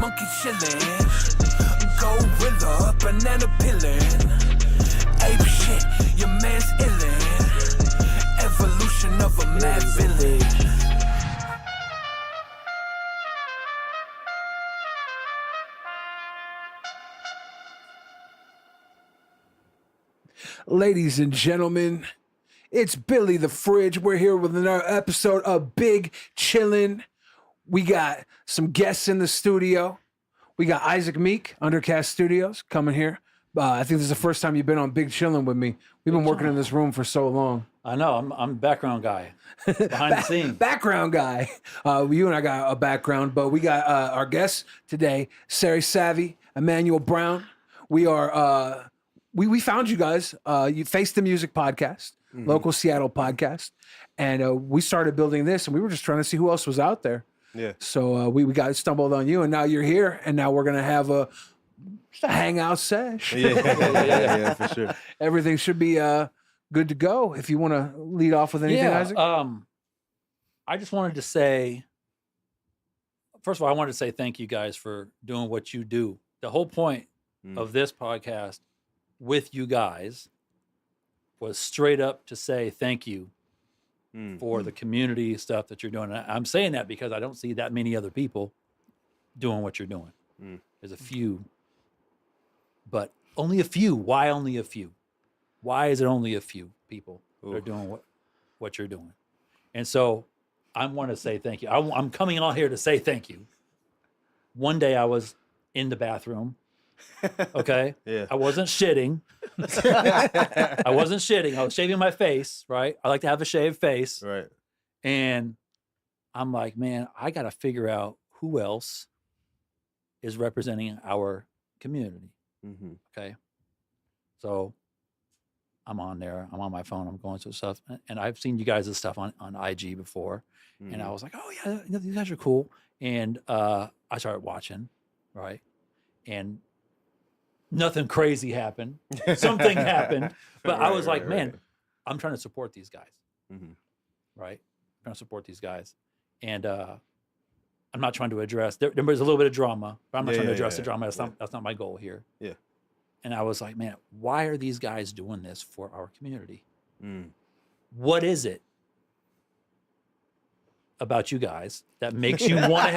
monkey chillin', gorilla, banana pillin', ape shit, your man's illin', evolution of a mad villain. Ladies and gentlemen, it's Billy the Fridge. We're here with another episode of Big Chillin'. We got some guests in the studio. We got Isaac Meek, Undercast Studios, coming here. I think this is the first time you've been on Big Chillin' with me. We've been working in this room for so long. I know. I'm background guy, behind the scenes. Background guy. You and I got a background, but we got our guests today, Sarey, Savy, Emanuel Brown. We are... We found you guys. You Face the Music podcast, local Seattle podcast, and we started building this, and we were just trying to see who else was out there. Yeah. So we got stumbled on you, and now you're here, and now we're gonna have a hangout sesh. Yeah, for sure. Everything should be good to go. If you want to lead off with anything, Isaac. I just wanted to say, first of all, I wanted to say thank you guys for doing what you do. The whole point of this podcast with you guys was straight up to say thank you for the community stuff that you're doing. And I'm saying that because I don't see that many other people doing what you're doing. There's a few, but only a few. Why only a few? Why is it only a few people that are doing what you're doing? And so I want to say thank you. I'm coming on here to say thank you. One day I was in the bathroom. Okay. Yeah. I wasn't shitting. I was shaving my face, right? I like to have a shaved face. Right. And I'm like, man, I got to figure out who else is representing our community. Okay. So I'm on there. I'm on my phone. I'm going through stuff. And I've seen you guys' stuff on IG before. And I was like, oh, yeah, you guys are cool. And I started watching, right? And nothing crazy happened. Something happened. But I was like, man, I'm trying to support these guys. Right? I'm trying to support these guys. And I'm not trying to address, there was a little bit of drama, but I'm not trying to address the drama. That's not my goal here. Yeah. And I was like, man, why are these guys doing this for our community? What is it about you guys that makes you want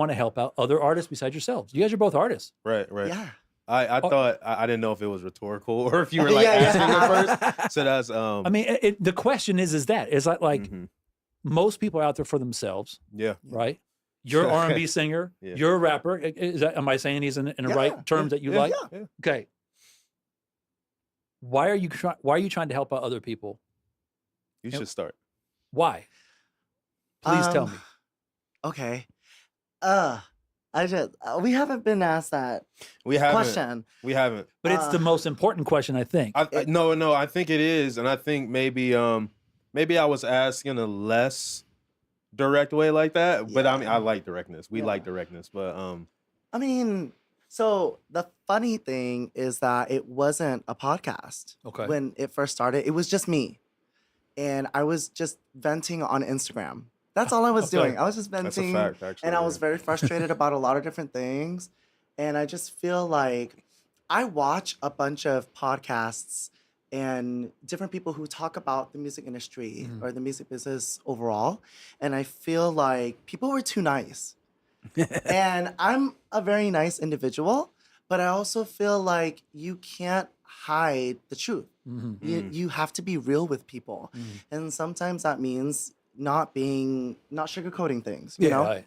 to help out other artists besides yourselves? You guys are both artists. Right. Yeah. I thought I didn't know if it was rhetorical or if you were like asking it first. So that's I mean, the question is like most people are out there for themselves. Yeah. Right. You're an R&B singer. Yeah. You're a rapper. Am I saying these in the right terms that you like? Yeah. Okay. Why are you trying to help out other people? You should start. Why? Please tell me. Okay. We haven't been asked that question. We haven't. But it's the most important question, I think. No, I think it is, and I think maybe I was asking a less direct way like that. But I mean, I like directness. We like directness, but I mean, so the funny thing is that it wasn't a podcast. Okay. When it first started, it was just me, and I was just venting on Instagram. That's all I was doing. I was just venting. That's a fact, actually, and I was very frustrated about a lot of different things. And I just feel like I watch a bunch of podcasts and different people who talk about the music industry or the music business overall. And I feel like people were too nice. And I'm a very nice individual, but I also feel like you can't hide the truth. You have to be real with people. And sometimes that means not sugarcoating things, you know? Right.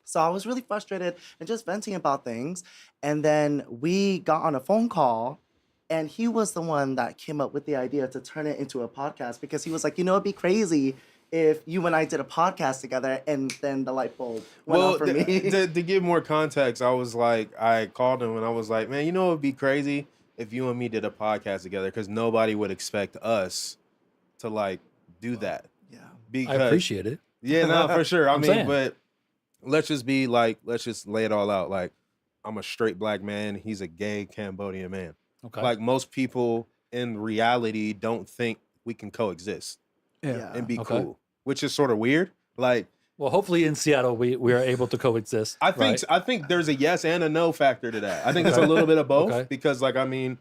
So I was really frustrated and just venting about things. And then we got on a phone call, and he was the one that came up with the idea to turn it into a podcast, because he was like, it'd be crazy if you and I did a podcast together. And then the light bulb went off for me. To give more context, I called him and I was like, man, it would be crazy if you and me did a podcast together, because nobody would expect us to do that. Because, I appreciate it. Yeah, no, for sure. I mean, saying. but let's just lay it all out. I'm a straight black man. He's a gay Cambodian man. Okay. Most people in reality don't think we can coexist and be cool, which is sort of weird. Well, hopefully in Seattle we are able to coexist. I think there's a yes and a no factor to that. I think it's a little bit of both because like I mean,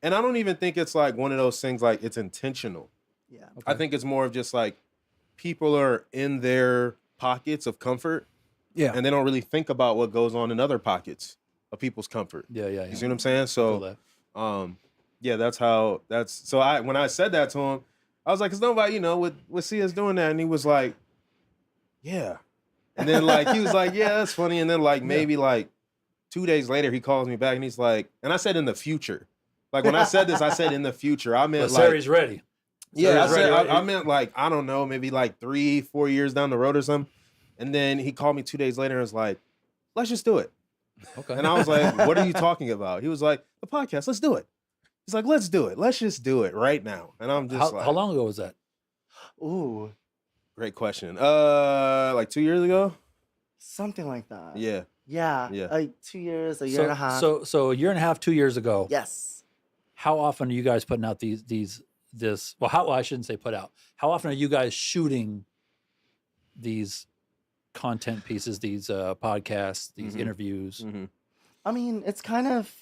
and I don't even think it's like one of those things like it's intentional. Yeah. Okay. I think it's more of just like people are in their pockets of comfort. Yeah. And they don't really think about what goes on in other pockets of people's comfort. Yeah. You see what I'm saying? So yeah, so when I said that to him, I was like, cause nobody, you know, would see us doing that. And he was like, yeah. And then like he was like, yeah, that's funny. And then like maybe like 2 days later he calls me back and he's like, and I said in the future. Like when I said this, I said in the future. I meant like Sarey's ready. Yeah, Sarey's ready. I meant like, I don't know, maybe like 3-4 years down the road or something. And then he called me 2 days later and was like, let's just do it. Okay. And I was like, what are you talking about? He was like, the podcast, let's do it. He's like, let's do it. Let's just do it right now. And I'm just how long ago was that? Ooh, great question. Like 2 years ago? something like that. Yeah. Yeah. Yeah. Like 2 years, a year and a half. So a year and a half, 2 years ago. yes. How often are you guys putting out I shouldn't say put out. How often are you guys shooting these content pieces, these podcasts, these interviews? Mm-hmm. I mean, it's kind of,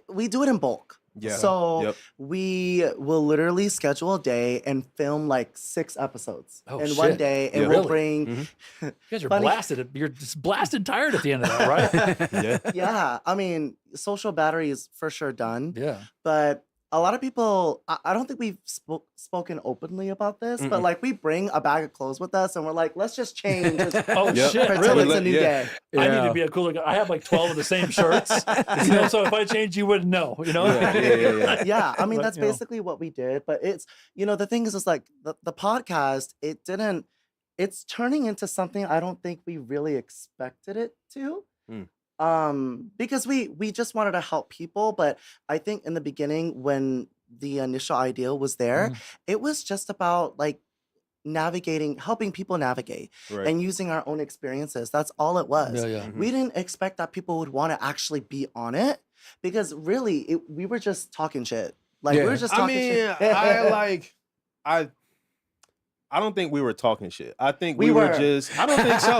we do it in bulk. Yeah. So Yep. we will literally schedule a day and film like 6 episodes Oh, in shit. one day. And Yeah. we'll Really? bring, Mhm. You guys are Funny. blasted. You're just blasted tired at the end of that, right? Yeah. yeah, I mean, social battery is for sure done. Yeah. But a lot of people, I don't think we've spoken openly about this, but Mm-mm. like we bring a bag of clothes with us and we're like, let's just change. Oh Yep. shit! Pretend Really? it's a new Yeah. day. I need Yeah. to be a cooler guy. I have like 12 of the same shirts. So if I change, you wouldn't know. You know? Yeah. Yeah, I mean, But, that's you know. basically what we did. But it's, the thing is like the podcast, it's turning into something I don't think we really expected it to. Because we just wanted to help people. But I think in the beginning, when the initial idea was there, it was just about like helping people navigate Right. and using our own experiences. That's all it was. Yeah. We didn't expect that people would want to actually be on it because really we were just talking shit. Like we Yeah. were just I talking mean, shit. I don't think we were talking shit. I think We we were were. just. I don't think so.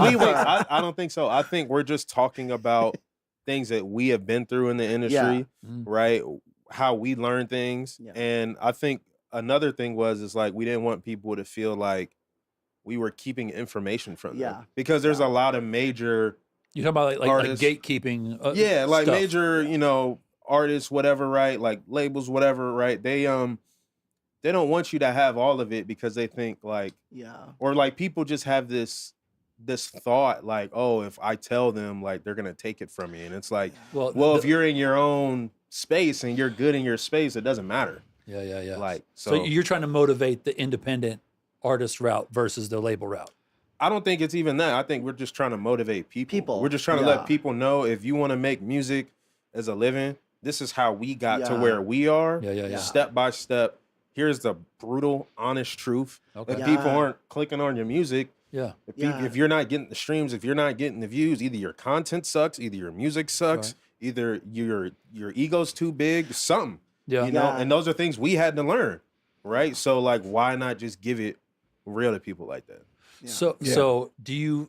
We were. I don't think so. I think we're just talking about things that we have been through in the industry, right? How we learn things, Yeah. and I think another thing is like we didn't want people to feel like we were keeping information from them. Yeah. Because there's a lot of major. You talking about like Artists. gatekeeping? Yeah, like stuff. major, artists, whatever, right? Like labels, whatever, right? They don't want you to have all of it because they think like, or like people just have this thought like, oh, if I tell them, like they're gonna take it from me, and it's like, well, if you're in your own space and you're good in your space, it doesn't matter. Yeah. Like, So you're trying to motivate the independent artist route versus the label route. I don't think it's even that. I think we're just trying to motivate people. We're just trying to Yeah. let people know if you want to make music as a living, this is how we got to Yeah. where we are. Yeah. Step by step. Here's the brutal, honest truth. Okay. If Yeah. people aren't clicking on your music, Yeah. if you're not getting the streams, if you're not getting the views, either your content sucks, either your music sucks, either your ego's too big, something. Yeah. You know, Yeah. and those are things we had to learn, right? So like, why not just give it real to people like that? Yeah. So do you?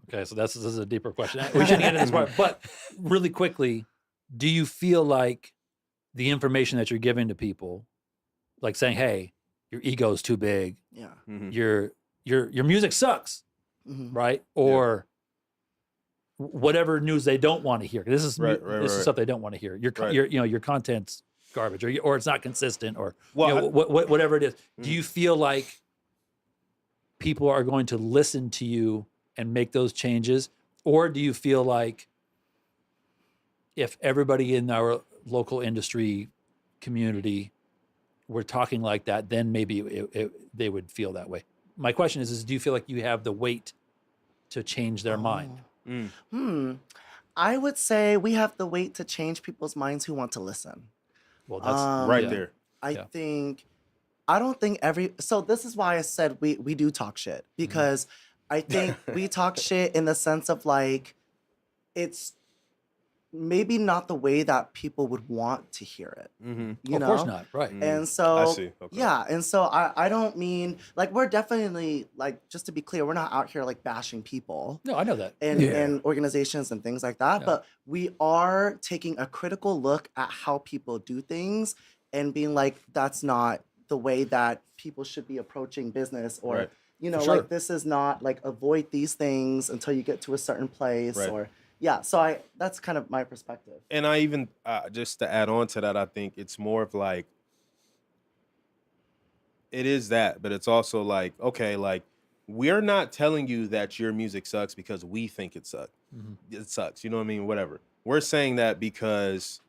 Okay, so this is a deeper question. We shouldn't get into this part, but really quickly, do you feel like the information that you're giving to people, like saying, "Hey, your ego's too big, Yeah. Mhm. your music sucks," Mhm. right? Or whatever news they don't want to hear. This is Right, this is right. stuff they don't want to hear. Right. Your content's garbage, or it's not consistent, or Well, whatever it is. Do Mhm. you feel like people are going to listen to you and make those changes, or do you feel like if everybody in our local industry community were talking like that, then maybe they would feel that way? My question is do you feel like you have the weight to change their mind? I would say we have the weight to change people's minds who want to listen. Well, that's right yeah. there. I don't think so this is why I said we do talk shit, because I think we talk shit in the sense of like, it's maybe not the way that people would want to hear it. You Of know? course not. Right. And so, I see. Okay. yeah. And so I don't mean, like, we're definitely, like, just to be clear, we're not out here, like, bashing people No, I know that. and organizations and things like that. Yeah. But we are taking a critical look at how people do things and being like, that's not the way that people should be approaching business, or, Right. you know, For sure. like, this is not, like, avoid these things until you get to a certain place, Right. or, yeah. So that's kind of my perspective. And I even just to add on to that, I think it's more of like it is that, but it's also like, okay, like we're not telling you that your music sucks because we think it sucks. It sucks. You know what I mean? Whatever. We're saying that because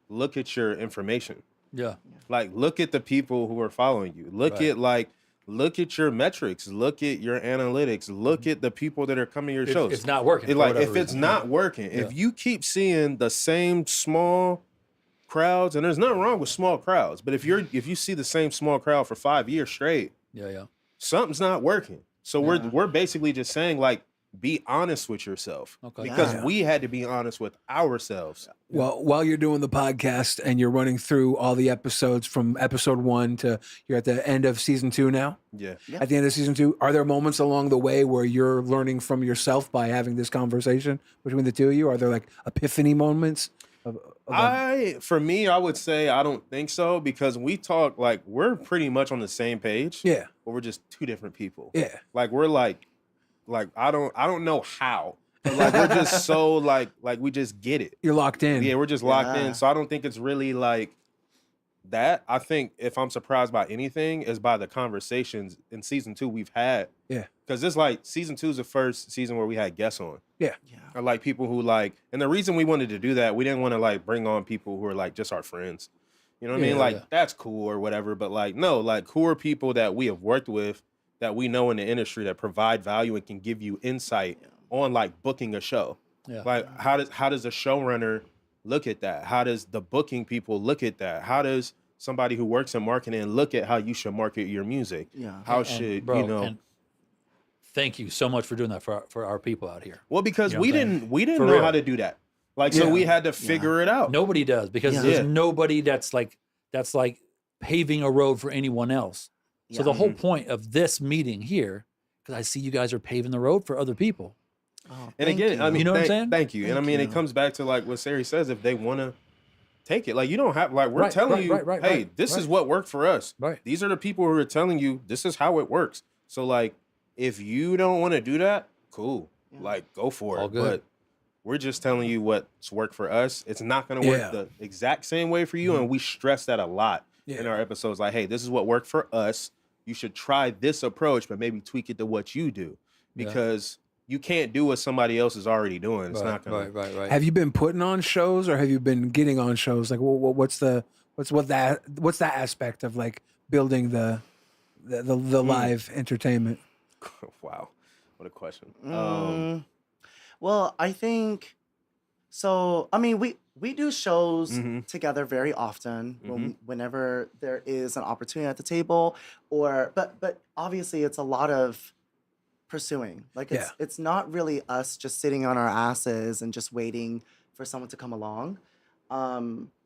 look at your information. Yeah. Like look at the people who are following you. Look at your metrics. Look at your analytics. Look at the people that are coming to your shows. It's not working. for Like whatever if it's reason. not working, if you keep seeing the same small crowds, and there's nothing wrong with small crowds, but if you see the same small crowd for 5 years straight, Yeah. something's not working. So we're basically just saying like be honest with yourself. Okay. Because Yeah. we had to be honest with ourselves. Well, while you're doing the podcast and you're running through all the episodes from episode 1 to you're at the end of season 2 now. Yeah. Yeah. At the end of season 2, are there moments along the way where you're learning from yourself by having this conversation between the two of you? Are there like epiphany moments? For me, I would say I don't think so, because we talk like we're pretty much on the same page. Yeah. But we're just two different people. Yeah. Like we're like I don't know how. But like we're just so like we just get it. You're locked in. Yeah, we're just locked Yeah. in. So I don't think it's really like that. I think if I'm surprised by anything is by the conversations in season 2 we've had. Yeah. Because it's like season 2 is the first season where we had guests on. Yeah. Yeah. Or like people who like, and the reason we wanted to do that, we didn't want to like bring on people who are like just our friends. You know what I mean? Yeah, Like yeah. that's cool or whatever. But like, no, like who are people that we have worked with that we know in the industry that provide value and can give you insight on like booking a show. Yeah. Like how does a showrunner look at that? How does the booking people look at that? How does somebody who works in marketing look at how you should market your music? Yeah. How And, should bro, you know? and thank you so much for doing that for our people out here. Well, because You know we what I'm saying? didn't For know real. how to do that. Like so Yeah. we had to figure it out. Nobody does, because Yeah. there's Yeah. nobody that's like paving a road for anyone else. So the Yeah. whole point of this meeting here, because I see you guys are paving the road for other people. Oh, And thank again, you. I mean, You know what I'm saying? Thank you. And I Thank mean, you. it comes back to like what Sarey says, if they want to take it, like you don't have, like we're Right, telling right, you, right, hey, right, this is right. what worked for us. Right. These are the people who are telling you this is how it works. So like, if you don't want to do that, cool, like go for All it. good. But we're just telling you what's worked for us. It's not going to work Yeah. the exact same way for you, and we stress that a lot in Yeah. our episodes. Like, hey, this is what worked for us. You should try this approach, but maybe tweak it to what you do, Yeah. because you can't do what somebody else is already doing. It's not gonna. Right. Have you been putting on shows or have you been getting on shows? Like, what's that aspect of like building the live entertainment? Wow, what a question. Well, I think so. I mean, we do shows Mhm. together very often whenever there is an opportunity at the table, or but obviously it's a lot of pursuing. Like it's not really us just sitting on our asses and just waiting for someone to come along.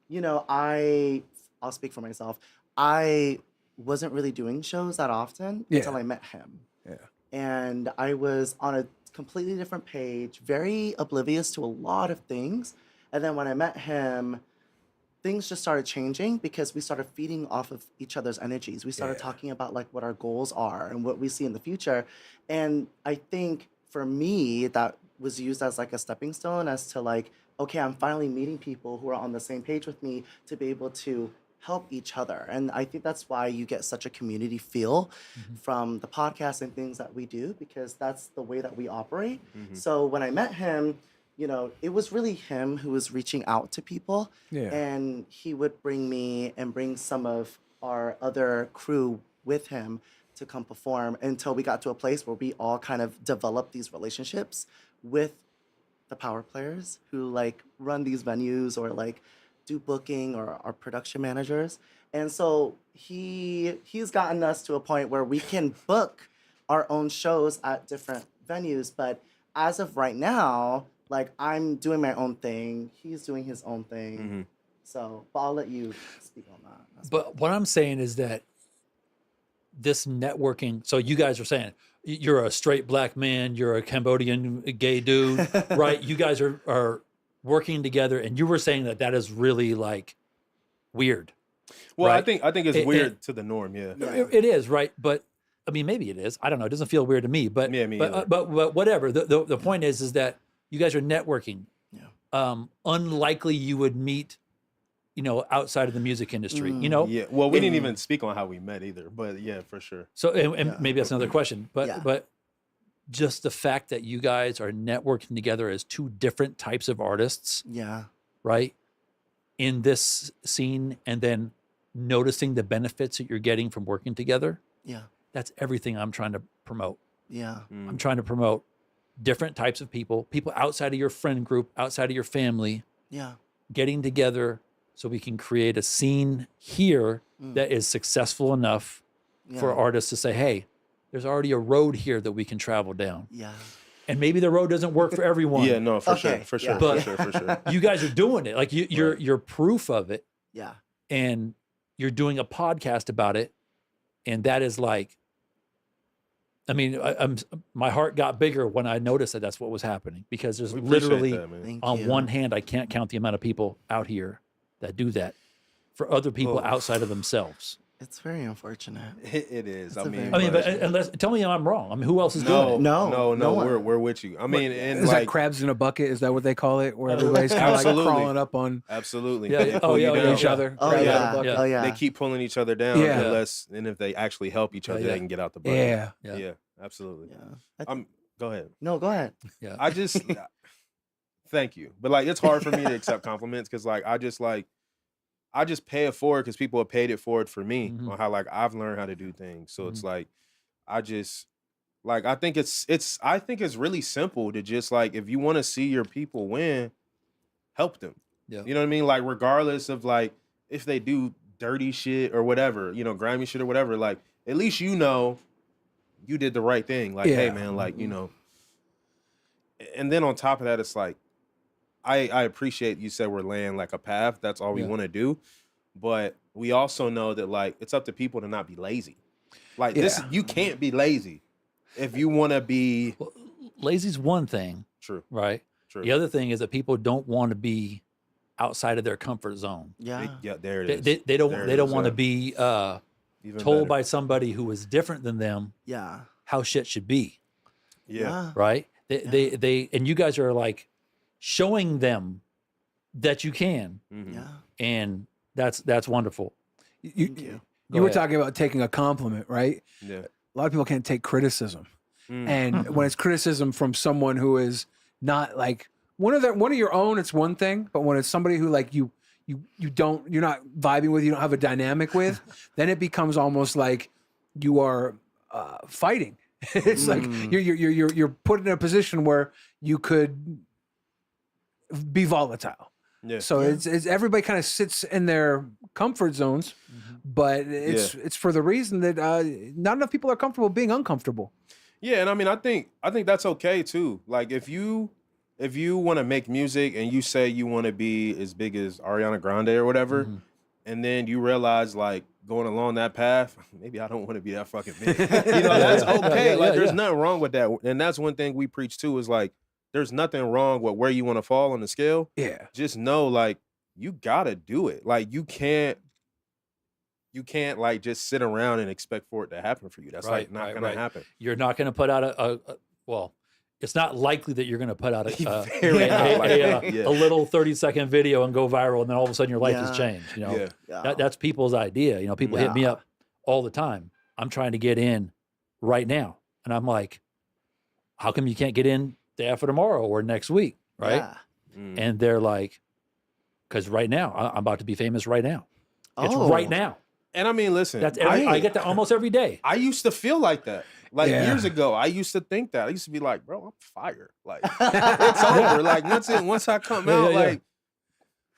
You know, I'll speak for myself. I wasn't really doing shows that often until I met him. Yeah. And I was on a completely different page, very oblivious to a lot of things. And then when I met him, things just started changing because we started feeding off of each other's energies. We started talking about like what our goals are and what we see in the future. And I think for me, that was used as like a stepping stone as to like, okay, I'm finally meeting people who are on the same page with me to be able to help each other. And I think that's why you get such a community feel from the podcast and things that we do, because that's the way that we operate. So when I met him, you know, it was really him who was reaching out to people. Yeah. And he would bring me and bring some of our other crew with him to come perform until we got to a place where we all kind of developed these relationships with the power players who like run these venues or like do booking or our production managers. And so he's gotten us to a point where we can book our own shows at different venues. But as of right now, Like I'm doing my own thing. He's doing his own thing. Mm-hmm. So, but I'll let you speak on that. That's But what I'm saying is that this networking, so you guys are saying you're a straight black man, you're a Cambodian gay dude, right? You guys are working together, and you were saying that is really like weird. Well, right? I think it's weird to the norm. Yeah. It is, right? But I mean, maybe it is. I don't know. It doesn't feel weird to me. But Yeah, me but, either. but whatever. The point is that you guys are networking. Yeah. Unlikely you would meet, outside of the music industry. Yeah. Well, we didn't even speak on how we met either. But yeah, for sure. So and maybe that's another question. But Yeah. but just the fact that you guys are networking together as two different types of artists, Yeah. right, in this scene, and then noticing the benefits that you're getting from working together, Yeah. that's everything I'm trying to promote. Yeah. I'm trying to promote different types of people outside of your friend group, outside of your family, Yeah. getting together so we can create a scene here that is successful enough for artists to say, hey, there's already a road here that we can travel down. Yeah. And maybe the road doesn't work for everyone. Yeah. No. For Okay, sure. For sure. yeah. For sure. You guys are doing it. Like you're proof of it, Yeah. and you're doing a podcast about it. And that is like, I mean, my heart got bigger when I noticed that that's what was happening, because there's We appreciate literally that, man. Thank on you. one hand, I can't count the amount of people out here that do that for other people Oh. outside of themselves. It's very unfortunate. It is. It's I a mean, very- But unless, tell me I'm wrong. I mean, who else is doing it? No, no one. We're with you. I mean, and Is like that crabs in a bucket? Is that what they call it? Where everybody's kind of like Absolutely. crawling up on absolutely. Yeah, They yeah. pull Oh, you yeah, down. each other. Oh crabs in a yeah. bucket. Oh yeah. They keep pulling each other down Yeah. and if they actually help each other, Yeah. they can get out the bucket. Yeah. Yeah. Yeah, absolutely. Yeah. Go ahead. No, go ahead. Yeah. I just thank you, but like it's hard for me to accept compliments because like I just pay it forward because people have paid it forward for me Mhm. on how like I've learned how to do things. So Mm-hmm. it's like I just like I think it's really simple to just like if you want to see your people win, help them. Yeah. You know what I mean? Like regardless of like if they do dirty shit or whatever, grimy shit or whatever, like at least you did the right thing. Like, hey Yeah. man, like, and then on top of that, it's like I appreciate you said we're laying like a path. That's all we Yeah. want to do. But we also know that like it's up to people to not be lazy. Like this, Yeah. you can't be lazy if you want to be Well, lazy's one thing, true. right? True. The other thing is that people don't want to be outside of their comfort zone. Yeah. Yeah, there it They, is. they don't There it they don't is, want to yeah. be Even told better. by somebody who is different than them Yeah. how shit should be, Yeah. right? They and you guys are like showing them that you can, Mhm. Yeah. and that's wonderful. You, Thank you. Go you were ahead. talking about taking a compliment, right? Yeah. A lot of people can't take criticism. Mm. And when it's criticism from someone who is not like one of your own, it's one thing. But when it's somebody who like you're not vibing with, you don't have a dynamic with, then it becomes almost like you are fighting. It's like you're put in a position where you could be volatile. Yeah. So it's everybody kind of sits in their comfort zones, but it's for the reason that not enough people are comfortable being uncomfortable. Yeah, and I mean, I think that's okay too. Like, if you want to make music and you say you want to be as big as Ariana Grande or whatever, and then you realize like going along that path, maybe I don't want to be that fucking big. That's okay. Like, there's nothing wrong with that, and that's one thing we preach too is like, there's nothing wrong with where you want to fall on the scale. Yeah. Just know, like, you gotta do it. Like, you can't like just sit around and expect for it to happen for you. That's like not gonna happen. You're not going to put out well, it's not likely that you're going to put out Very not likely. Yeah. a little 30-second video and go viral, and then all of a sudden your life has Yeah. changed. Yeah. Yeah. That's people's idea. People hit me Yeah. up all the time. I'm trying to get in right now, and I'm like, how come you can't get in day after tomorrow or next week, right? Yeah. Mm. And they're like, because right now I'm about to be famous right now. It's Oh. right now. And I mean, listen, That's I get that almost every day. I used to feel like that. Like Yeah. years ago, I used to think that. I used to be like, bro, I'm fired. Like, it's over. Like, once I come Yeah, out, yeah, yeah. like,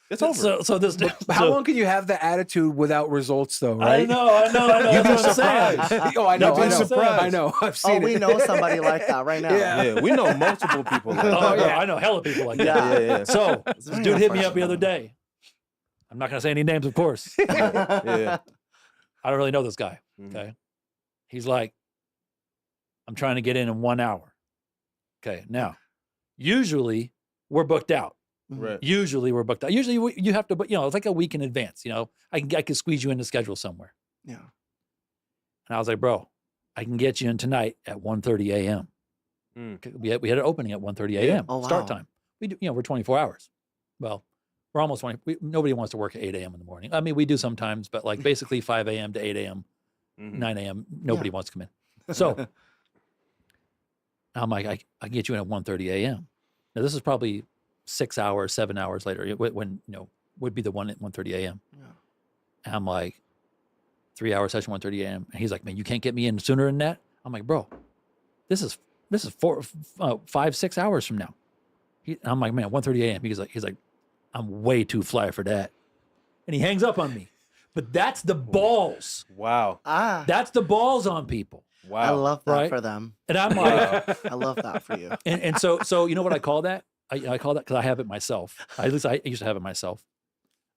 It's over. So this. How long can you have the attitude without results, though? Right? I know. You'd be That's what I'm saying. surprised. Oh, I know. You'd be I know. surprised. I know. I've Oh, seen we it. know somebody like that right now. Yeah. Yeah, we know multiple people like Oh, that. yeah. I know hella people like that. Yeah. Yeah. So It's this very dude hit me up the unfortunate. other day. I'm not going to say any names, of course. Yeah. I don't really know this guy. Mhm. Okay. He's like, I'm trying to get in 1 hour. Okay. Now, usually we're booked out. Right. Usually we're booked out. Usually you have to, but it's like a week in advance. I can squeeze you in the schedule somewhere. Yeah. And I was like, bro, I can get you in tonight at 1:30 a.m. Mm. We had an opening at 1:30 a.m. Oh, Start wow. time. We do, we're 24 hours. Well, we're almost 20. Nobody wants to work at 8 a.m. in the morning. I mean, we do sometimes, but like basically 5 a.m. to 8 a.m., Mhm. 9 a.m., nobody wants to come in. So I'm like, I can get you in at 1:30 a.m. Now, this is probably 6 hours, 7 hours later when would be the one at 1:30 a.m. Yeah. And I'm like, 3 hour session, 1:30 a.m. And he's like, man, you can't get me in sooner than that. I'm like, bro, this is 5, 6 hours from now. I'm like, man, 1:30 a.m. He's like, I'm way too fly for that. And he hangs up on me. But that's the balls. Wow. That's the balls on people. Wow. I love that Right? for them. And I'm like, I love that for you. and so you know what I call that? I call that, because I have it myself. At least I used to have it myself.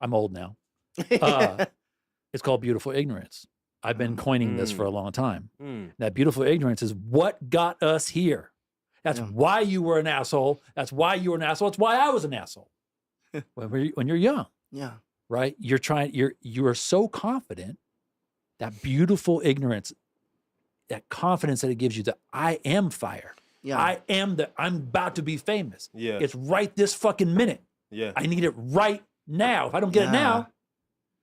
I'm old now. It's called beautiful ignorance. I've been coining this for a long time. Mm. That beautiful ignorance is what got us here. That's Yeah. why you were an asshole. That's why you were an asshole. It's why I was an asshole. When you're young, Yeah. right? You are so confident. That beautiful ignorance, that confidence that it gives you, that I am fire. Yeah. I'm about to be famous. Yeah. It's right this fucking minute. Yeah. I need it right now. If I don't get it now,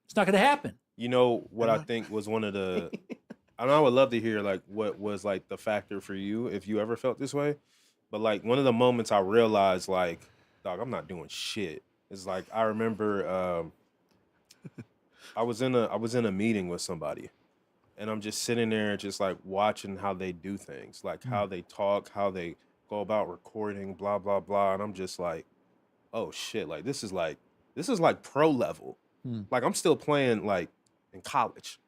it's not going to happen. You know what I think was one of the I would love to hear like what was like the factor for you if you ever felt this way. But like one of the moments I realized like, dog, I'm not doing shit. It's like I remember I was in a meeting with somebody and I'm just sitting there just like watching how they do things, like how they talk, how they go about recording, blah, blah, blah. And I'm just like, oh shit, like this is like pro level. Like I'm still playing like in college.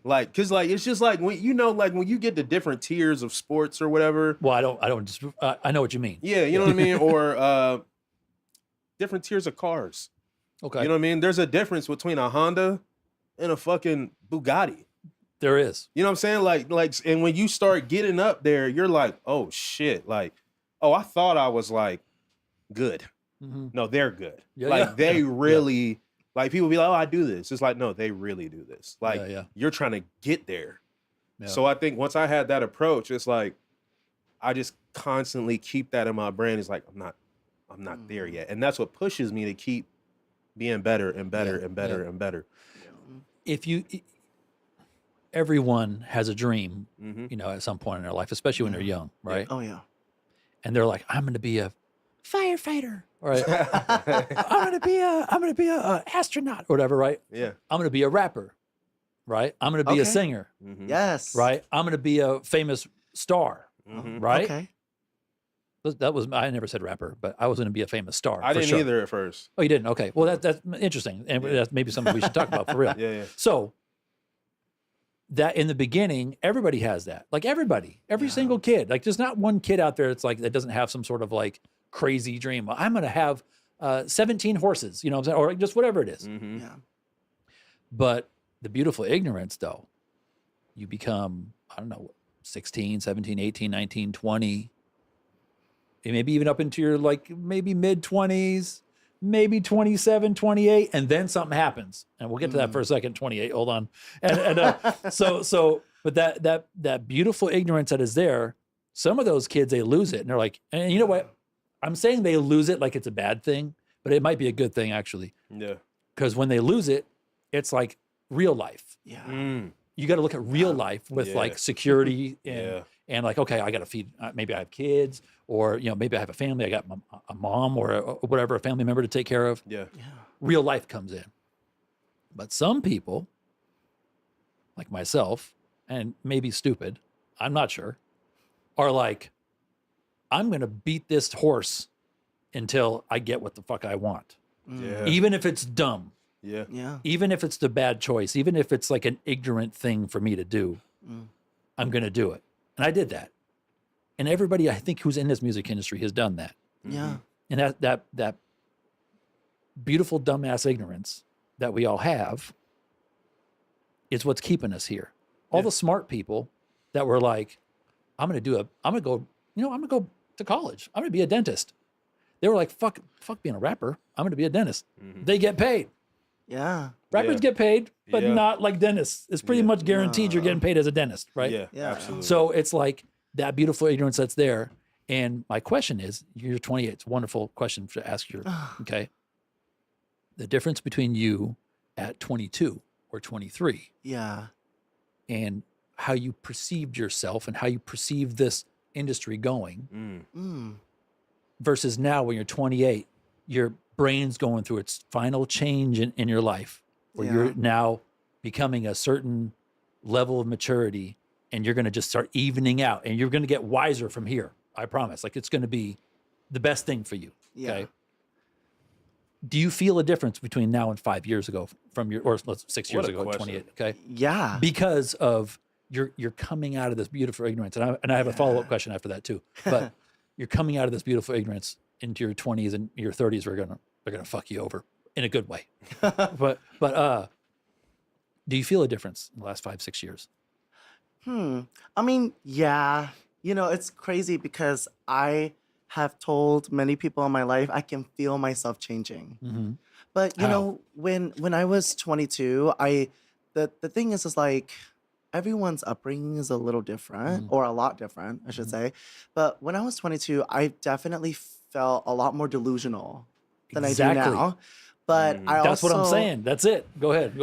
Like, cause like it's just like when like when you get to different tiers of sports or whatever. Well, I don't just I know what you mean. Yeah, you know what I mean? Or different tiers of cars. Okay. You know what I mean? There's a difference between a Honda and a fucking Bugatti. There is. You know what I'm saying? Like, and when you start getting up there, you're like, oh shit. Like, oh, I thought I was like good. Mhm. No, they're good. Yeah, like yeah. they really like people be like, oh, I do this. It's like, no, they really do this. Like Yeah. you're trying to get there. Yeah. So I think once I had that approach, it's like I just constantly keep that in my brain. It's like I'm not there yet. And that's what pushes me to keep being better and better and better and better. Everyone has a dream, Mm-hmm. at some point in their life, especially when they're young, right? Oh yeah. And they're like, I'm going to be a firefighter, right? I'm going to be a astronaut or whatever, right? Yeah. I'm going to be a rapper, right? I'm going to be a Okay. singer, Mm-hmm. Yes. right? I'm going to be a famous star, Mm-hmm. right? Okay. That was, I never said rapper, but I was going to be a famous star. I for didn't sure. either at first. Oh, you didn't? Okay. Well, that's interesting. And Yeah. that's maybe something we should talk about for real. Yeah, yeah. So that in the beginning, everybody has that. Like every Yeah. single kid. Like there's not one kid out there that's like that doesn't have some sort of like crazy dream. Well, I'm going to have 17 horses, you know what I'm saying? Or just whatever it is. Mm-hmm. Yeah. But the beautiful ignorance, though, you become, I don't know, 16, 17, 18, 19, 20, and maybe even up into your like maybe mid 20s, maybe 27, 28, and then something happens. And we'll get to that for a second. 28, hold on. And but that beautiful ignorance that is there, some of those kids, they lose it. And they're like, and you know what? I'm saying they lose it like it's a bad thing, but it might be a good thing actually. Yeah. Because when they lose it, it's like real life. Yeah. Mm. You got to look at real life with Yeah. like security and Yeah. and like, okay, I got to feed. Maybe I have kids, or maybe I have a family. I got a mom or whatever, a family member to take care of. Yeah. Yeah. Real life comes in. But some people, like myself, and maybe stupid, I'm not sure, are like, I'm going to beat this horse until I get what the fuck I want. Yeah. even if it's dumb, Yeah. Yeah. even if it's the bad choice, even if it's like an ignorant thing for me to do, I'm going to do it. And I did that. And everybody I think who's in this music industry has done that. Yeah. And that beautiful dumbass ignorance that we all have is what's keeping us here. All the smart people that were like, I'm going to go to college. I'm going to be a dentist. They were like, fuck being a rapper. I'm going to be a dentist. They get paid. Yeah. Rappers get paid, but Yeah. not like dentists. It's pretty much guaranteed you're getting paid as a dentist, right? Yeah. Yeah. Absolutely. So it's like that beautiful ignorance that's there. And my question is, you're 28. It's a wonderful question to ask your, okay? The difference between you at 22 or 23 Yeah. and how you perceived yourself and how you perceive this industry going versus now when you're 28, your brain's going through its final change in your life where you're now becoming a certain level of maturity and you're going to just start evening out and you're going to get wiser from here. I promise. Like it's going to be the best thing for you. Yeah. Okay. Do you feel a difference between now and 5 years ago from your, or let's 6 years What a ago, question. 28? Okay. Yeah. Because of you're coming out of this beautiful ignorance. And I have a follow-up question after that too. But you're coming out of this beautiful ignorance into your 20s and your 30s. They're going to fuck you over in a good way. but do you feel a difference in the last 5-6 years? I mean, yeah. You know, it's crazy because I have told many people in my life I can feel myself changing. But you know, when I was 22, the thing is like everyone's upbringing is a little different or a lot different, I should say. But when I was 22, I definitely felt a lot more delusional than I do now. But That's what I'm saying. That's it. Go ahead.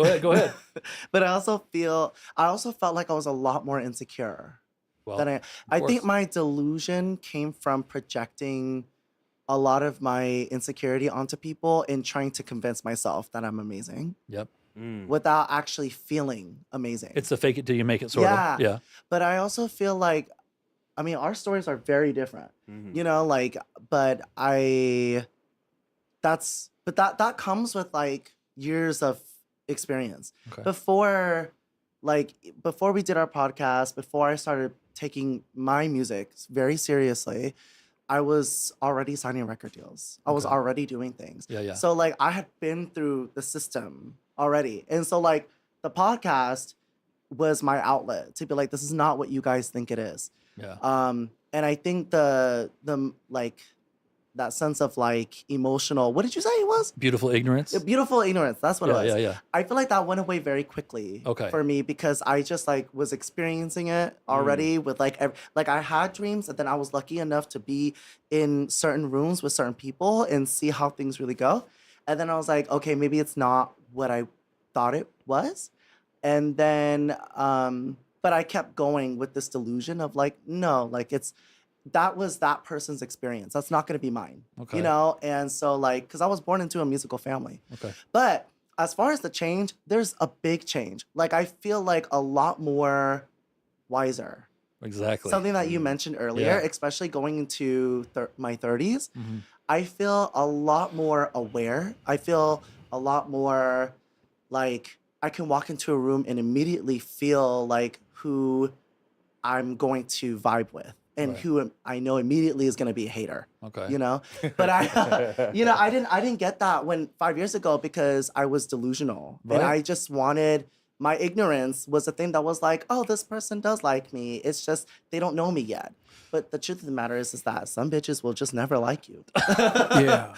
But I also felt like I was a lot more insecure. Well, Than I think my delusion came from projecting a lot of my insecurity onto people and trying to convince myself that I'm amazing Yep. without actually feeling amazing. It's the fake it till you make it sort of. Yeah. But I also feel like, I mean, our stories are very different, you know, like, but that comes with like years of experience. Okay. Before we did our podcast, before I started taking my music very seriously, I was already signing record deals. I was already doing things. Yeah. So like I had been through the system already. And so like the podcast was my outlet to be like, this is not what you guys think it is. Yeah. And I think the like that sense of like emotional, what did you say it was? Beautiful ignorance. Beautiful ignorance. That's what it was. Yeah. I feel like that went away very quickly for me because I just like was experiencing it already with like, like I had dreams and then I was lucky enough to be in certain rooms with certain people and see how things really go. And then I was like, okay, maybe it's not what I thought it was. And then, but I kept going with this delusion of like, no, like that was that person's experience. That's not going to be mine, you know? And so like, cause I was born into a musical family, but as far as the change, there's a big change. Like, I feel like a lot more wiser. Exactly. Something that you mentioned earlier, especially going into my 30s, I feel a lot more aware. I feel a lot more like I can walk into a room and immediately feel like who I'm going to vibe with. And who I know immediately is going to be a hater, you know. But I, you know, I didn't get that 5 years ago because I was delusional, and I just wanted my ignorance was the thing that was like, oh, this person does like me. It's just they don't know me yet. But the truth of the matter is that some bitches will just never like you. Yeah.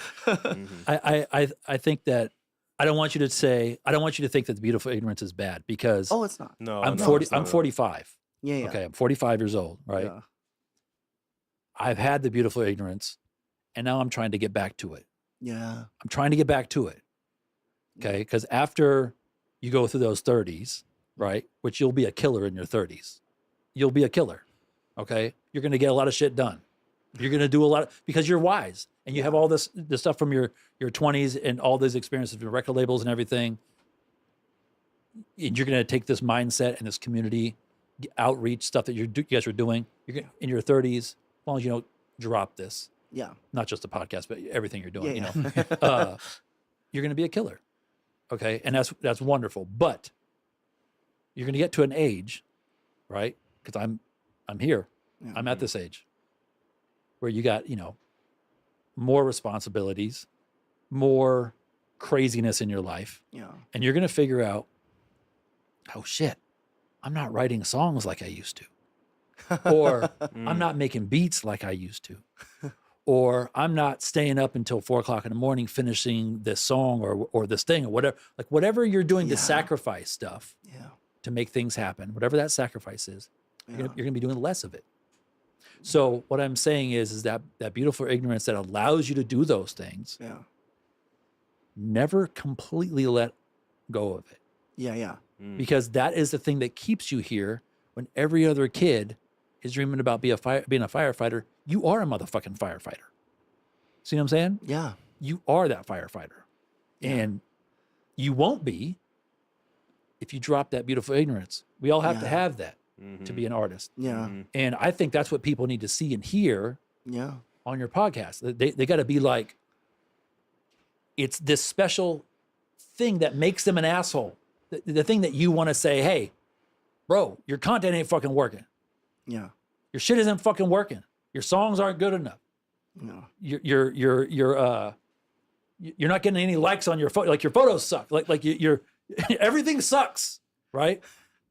I think that I don't want you to think that the beautiful ignorance is bad because it's not. No, I'm no, 40. it's not. I'm 45. Yeah. Okay, I'm 45 years old, right? Yeah. I've had the beautiful ignorance, and now I'm trying to get back to it. Yeah. I'm trying to get back to it. Okay, because after you go through those 30s, right, which you'll be a killer in your 30s. You'll be a killer. Okay, you're going to get a lot of shit done. You're going to do a lot because you're wise and you have all this stuff from your 20s and all these experiences from record labels and everything. And you're going to take this mindset and this community outreach stuff that you guys are doing. You're gonna, in your 30s. As long as you don't drop this, Yeah. not just the podcast, but everything you're doing, Yeah. you know, you're going to be a killer. Okay. And that's wonderful. But you're going to get to an age, right? Because I'm here. Yeah. I'm at this age where you got, more responsibilities, more craziness in your life. Yeah. And you're going to figure out, oh shit, I'm not writing songs like I used to. Or I'm not making beats like I used to. Or I'm not staying up until 4:00 in the morning finishing this song or this thing or whatever. Like whatever you're doing to sacrifice stuff Yeah. to make things happen, whatever that sacrifice is, Yeah. you're gonna be doing less of it. So what I'm saying is that beautiful ignorance that allows you to do those things, Yeah. never completely let go of it. Yeah. Yeah. Because that is the thing that keeps you here when every other kid is dreaming about being a firefighter. You are a motherfucking firefighter. See what I'm saying? Yeah. You are that firefighter. And you won't be if you drop that beautiful ignorance. We all have to have that to be an artist. Yeah. And I think that's what people need to see and hear Yeah. on your podcast. They got to be like, it's this special thing that makes them an asshole. The thing that you want to say, hey, bro, your content ain't fucking working. Yeah. Your shit isn't fucking working. Your songs aren't good enough. No. You're not getting any likes on your photo. Like your photos suck. Like you're everything sucks, right?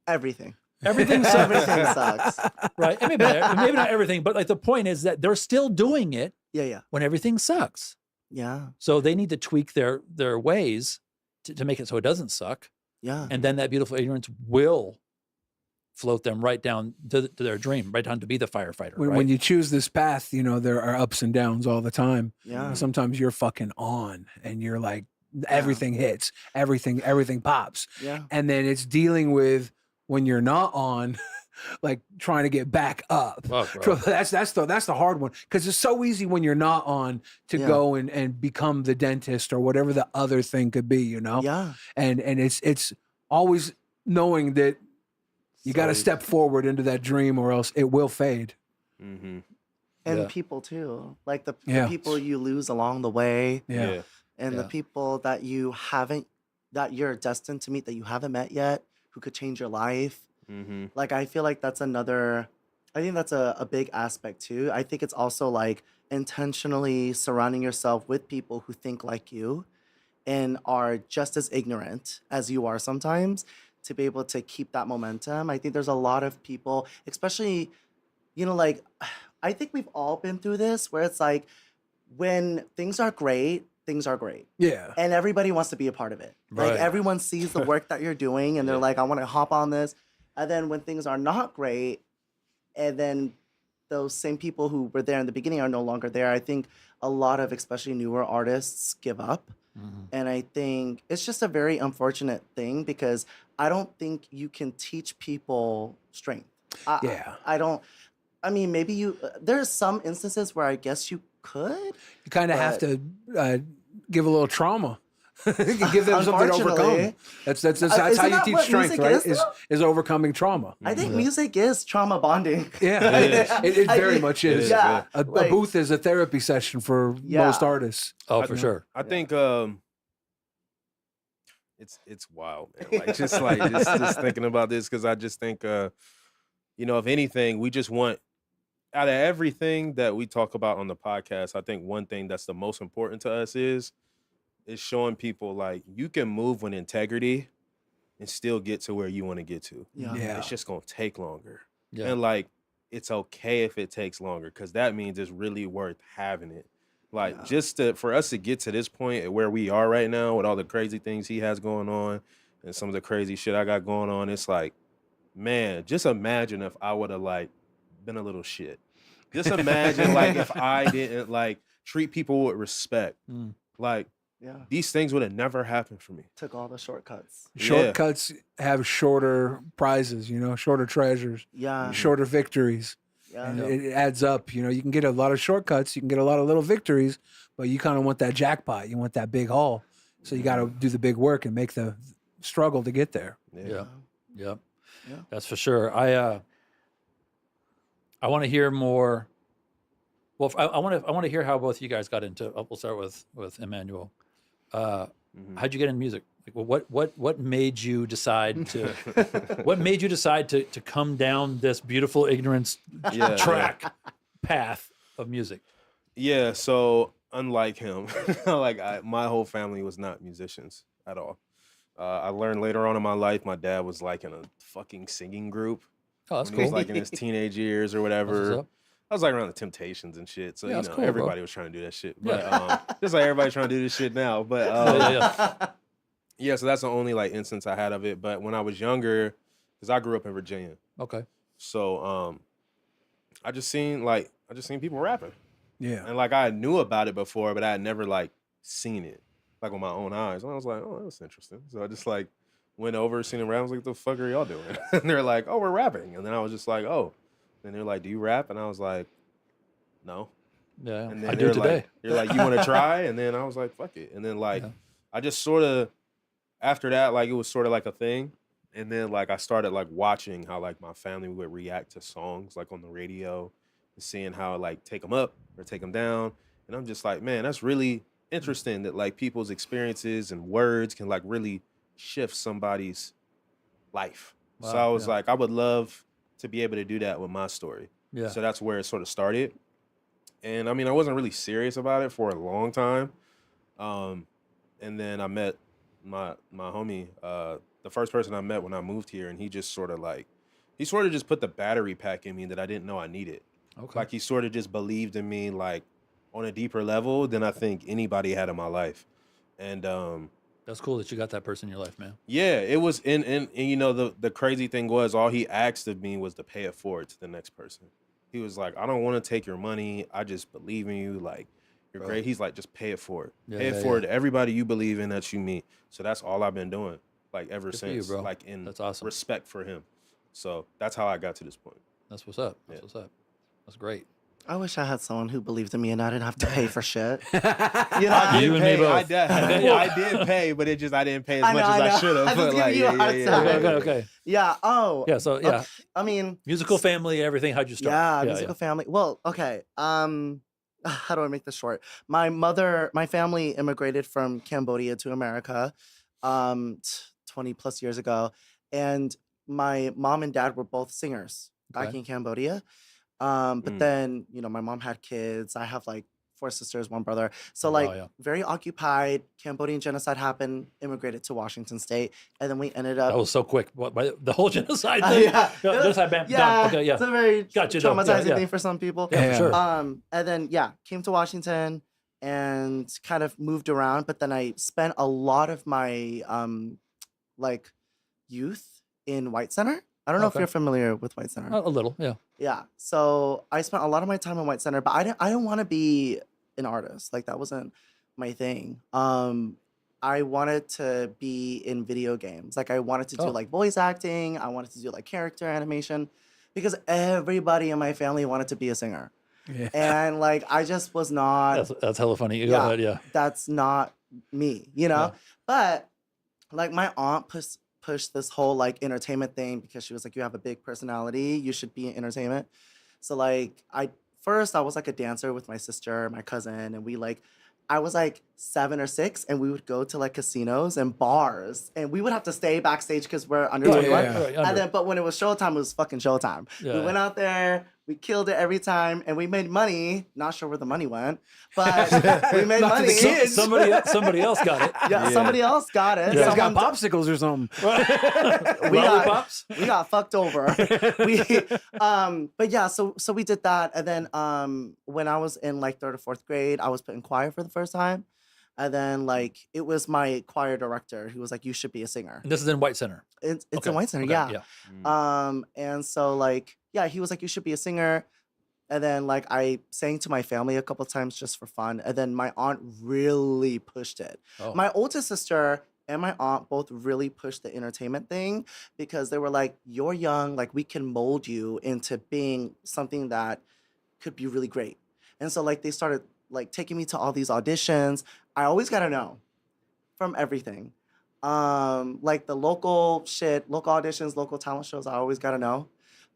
Everything. Everything sucks. Everything sucks. Right? And maybe not everything, but like the point is that they're still doing it Yeah. Yeah. when everything sucks. Yeah. So they need to tweak their ways to make it so it doesn't suck. Yeah. And then that beautiful ignorance will float them right down to their dream, right down to be the firefighter. When you choose this path, there are ups and downs all the time. Yeah. Sometimes you're fucking on and you're like, everything hits, everything pops. Yeah. And then it's dealing with when you're not on, like trying to get back up. Fuck, bro. That's the hard one. Because it's so easy when you're not on to go and become the dentist or whatever the other thing could be, Yeah. And it's always knowing that you got to step forward into that dream or else it will fade. Mm-hmm. And people too, like the Yeah. people you lose along the way, Yeah. and the people that you're destined to meet that you haven't met yet, who could change your life. Mm-hmm. Like I feel like that's I think that's a big aspect too. I think it's also like intentionally surrounding yourself with people who think like you and are just as ignorant as you are sometimes, to be able to keep that momentum. I think there's a lot of people, especially, like, I think we've all been through this where it's like when things are great, things are great. Yeah. And everybody wants to be a part of it. Right. Like everyone sees the work that you're doing and they're like, I want to hop on this. And then when things are not great, and then those same people who were there in the beginning are no longer there, I think a lot of especially newer artists give up. And I think it's just a very unfortunate thing because I don't think you can teach people strength. I mean, maybe there's some instances where I guess you could. You kind of have to give a little trauma. Give them something to overcome. Unfortunately. That's Isn't how you that teach what strength, music right? is, though? Is overcoming trauma. I think music is trauma bonding. Yeah, it I very think- much is. Yeah. A like- booth is a therapy session for most artists. Oh, for sure. I think it's wild, man. Like just thinking about this, because I just think if anything, we just want, out of everything that we talk about on the podcast, I think one thing that's the most important to us is showing people like you can move with integrity and still get to where you want to get to. Yeah. It's just gonna take longer. Yeah. And like it's okay if it takes longer, because that means it's really worth having it. Like just for us to get to this point where we are right now with all the crazy things he has going on and some of the crazy shit I got going on, it's like, man, just imagine if I would have like been a little shit. Just imagine like if I didn't like treat people with respect. Like these things would have never happened for me. Took all the shortcuts. Shortcuts have shorter prizes, shorter treasures, Yeah. shorter victories. Yeah. And it adds up. You can get a lot of shortcuts, you can get a lot of little victories, but you kind of want that jackpot. You want that big haul. So you got to do the big work and make the struggle to get there. Yeah. Yeah. That's for sure. I want to hear more. Well, I want to hear how both you guys got into. We'll start with Emanuel. how'd you get into music? Like, what made you decide to what made you decide to come down this beautiful ignorance track path of music? Yeah, so unlike him, my whole family was not musicians at all. I learned later on in my life, my dad was like in a fucking singing group. Oh, that's when he was cool. like in his teenage years or That's whatever. what's up. I was like around the Temptations and shit. So, Yeah, you that's know, cool, bro. everybody was trying to do that shit. But just like everybody trying to do this shit now. But yeah, so that's the only like instance I had of it. But when I was younger, because I grew up in Virginia. Okay. So I just seen people rapping. Yeah. And like I knew about it before, but I had never like seen it like with my own eyes. And I was like, oh, that's interesting. So I just like went over, seen them rap. I was like, what the fuck are y'all doing? And they're like, oh, we're rapping. And then I was just like, oh. And they're like, do you rap? And I was like, no. Yeah, And then I do today. They're like, you want to try? And then I was like, fuck it. And then like, I just sort of, after that, like it was sort of like a thing. And then like I started like watching how like my family would react to songs like on the radio and seeing how like take them up or take them down. And I'm just like, man, that's really interesting that like people's experiences and words can like really shift somebody's life. Wow, So I was like, I would love to be able to do that with my story. Yeah. So that's where it sort of started. And I mean, I wasn't really serious about it for a long time. And then I met my homie, the first person I met when I moved here, and he sort of just put the battery pack in me that I didn't know I needed. Okay. Like he sort of just believed in me like on a deeper level than I think anybody had in my life. And that's cool that you got that person in your life, man. yeah, it was and you know the crazy thing was all he asked of me was to pay it forward to the next person. He was like, I don't want to take your money. I just believe in you. Like, you're great. He's like, just pay it forward. Pay it forward to everybody you believe in that you meet. So that's all I've been doing, like ever Good since. for you, bro. Like in That's awesome. respect for him. So that's how I got to this point. That's what's up. That's what's up. That's great. I wish I had someone who believed in me and I didn't have to pay for shit. You know, You and me both. I did pay, but I didn't pay as much as I should have. I was But giving like, you a hard time. Okay. Yeah. Oh. Yeah. So yeah, I mean, musical family, everything. How'd you start? yeah, musical family. Well, okay. How do I make this short? My family immigrated from Cambodia to America, 20 plus years ago, and my mom and dad were both singers back in Cambodia. But then, you know, my mom had kids. I have like 4 sisters, 1 brother. So very occupied. Cambodian genocide happened, immigrated to Washington State. And then we ended up. That was so quick. What, the whole genocide thing? Yeah. Genocide ban. Done. Okay, It's a very traumatizing thing for some people. Yeah, for sure. And then, came to Washington and kind of moved around. But then I spent a lot of my youth in White Center. I don't know if you're familiar with White Center. A little, yeah. Yeah. So I spent a lot of my time in White Center, but I didn't want to be an artist. Like that wasn't my thing. I wanted to be in video games. Like I wanted to do like voice acting. I wanted to do like character animation because everybody in my family wanted to be a singer. Yeah. And like I just was not. That's hella funny. Go ahead, yeah. That's not me, you know? Yeah. But like my aunt pushed this whole like entertainment thing because she was like, you have a big personality, you should be in entertainment. So like I was like a dancer with my sister, my cousin, and I was like 7 or 6 and we would go to like casinos and bars and we would have to stay backstage because we're under 21. And then, but when it was showtime, it was fucking showtime. Yeah. We went out there, we killed it every time and we made money. Not sure where the money went, but we made money. Somebody else got it. Yeah, somebody else got it. You guys got popsicles or something. we got fucked over. But yeah, so we did that. And then when I was in like 3rd or 4th grade, I was put in choir for the first time. And then like it was my choir director who was like, you should be a singer. This is in White Center. It's in White Center, yeah. And so like, yeah, he was like, you should be a singer. And then like I sang to my family a couple times just for fun. And then my aunt really pushed it. My oldest sister and my aunt both really pushed the entertainment thing because they were like, you're young, like we can mold you into being something that could be really great. And so like they started like taking me to all these auditions. I always got to know from everything. Like the local auditions, local talent shows, I always got to know.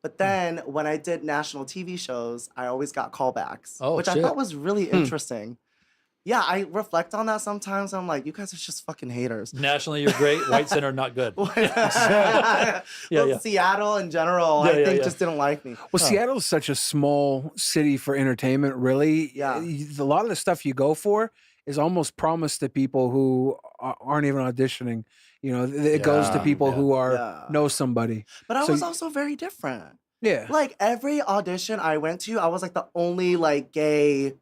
But then when I did national TV shows, I always got callbacks, which I thought was really interesting. yeah, I reflect on that sometimes. I'm like, you guys are just fucking haters. Nationally, you're great. White center, not good. Well, yeah. Seattle in general, Yeah, I yeah, think yeah. just didn't like me. Well, Seattle's such a small city for entertainment, really. Yeah. A lot of the stuff you go for is almost promised to people who aren't even auditioning. You know, it goes to Yeah, people yeah. who Yeah. know somebody. But I So was y- also very different. Yeah. Like every audition I went to, I was like the only like gay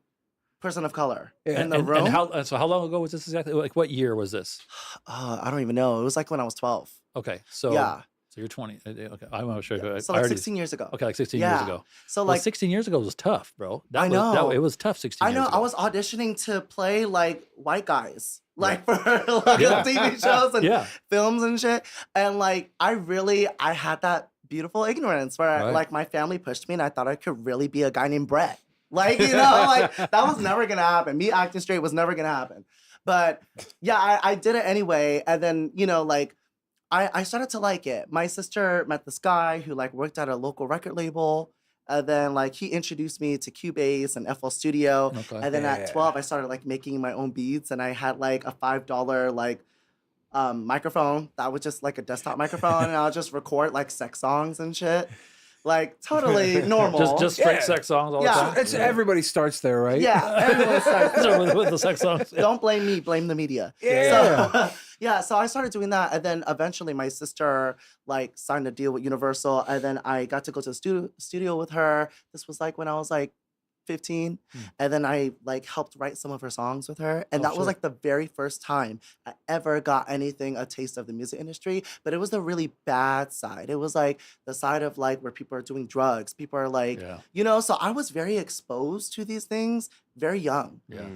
person of color Yeah. in the room. And how long ago was this exactly? Like what year was this? I don't even know. It was like when I was 12. Okay, so Yeah. so you're 20. Okay, I'm not sure. So I like already, 16 years ago. Okay, like 16 years Yeah. ago. So Well, like 16 years ago was tough, bro. That I was, know. it was tough 16 I years know ago. I was auditioning to play like white guys, like for like Yeah. TV shows and Yeah. films and shit. And like I had that beautiful ignorance where Right. like my family pushed me and I thought I could really be a guy named Brett. Like, you know, like that was never gonna happen. Me acting straight was never gonna happen. But yeah, I did it anyway. And then, you know, like I started to like it. My sister met this guy who like worked at a local record label. And then like he introduced me to Cubase and FL Studio. Okay. And then Yeah. at 12, I started like making my own beats and I had like a $5 like microphone that was just like a desktop microphone and I'll just record like sex songs and shit. Like totally normal. Just straight Yeah. sex songs all Yeah. the time. It's everybody starts there, right? Yeah, everyone starts. So with the sex songs. Don't blame me, blame the media. Yeah. So, yeah, so I started doing that. And then eventually my sister like signed a deal with Universal. And then I got to go to the studio with her. This was like when I was like 15. And then I like helped write some of her songs with her. And Oh, that was shit. like the very first time I ever got anything, a taste of the music industry. But it was the really bad side. It was like the side of like where people are doing drugs. People are like, Yeah. you know, so I was very exposed to these things very young. Yeah.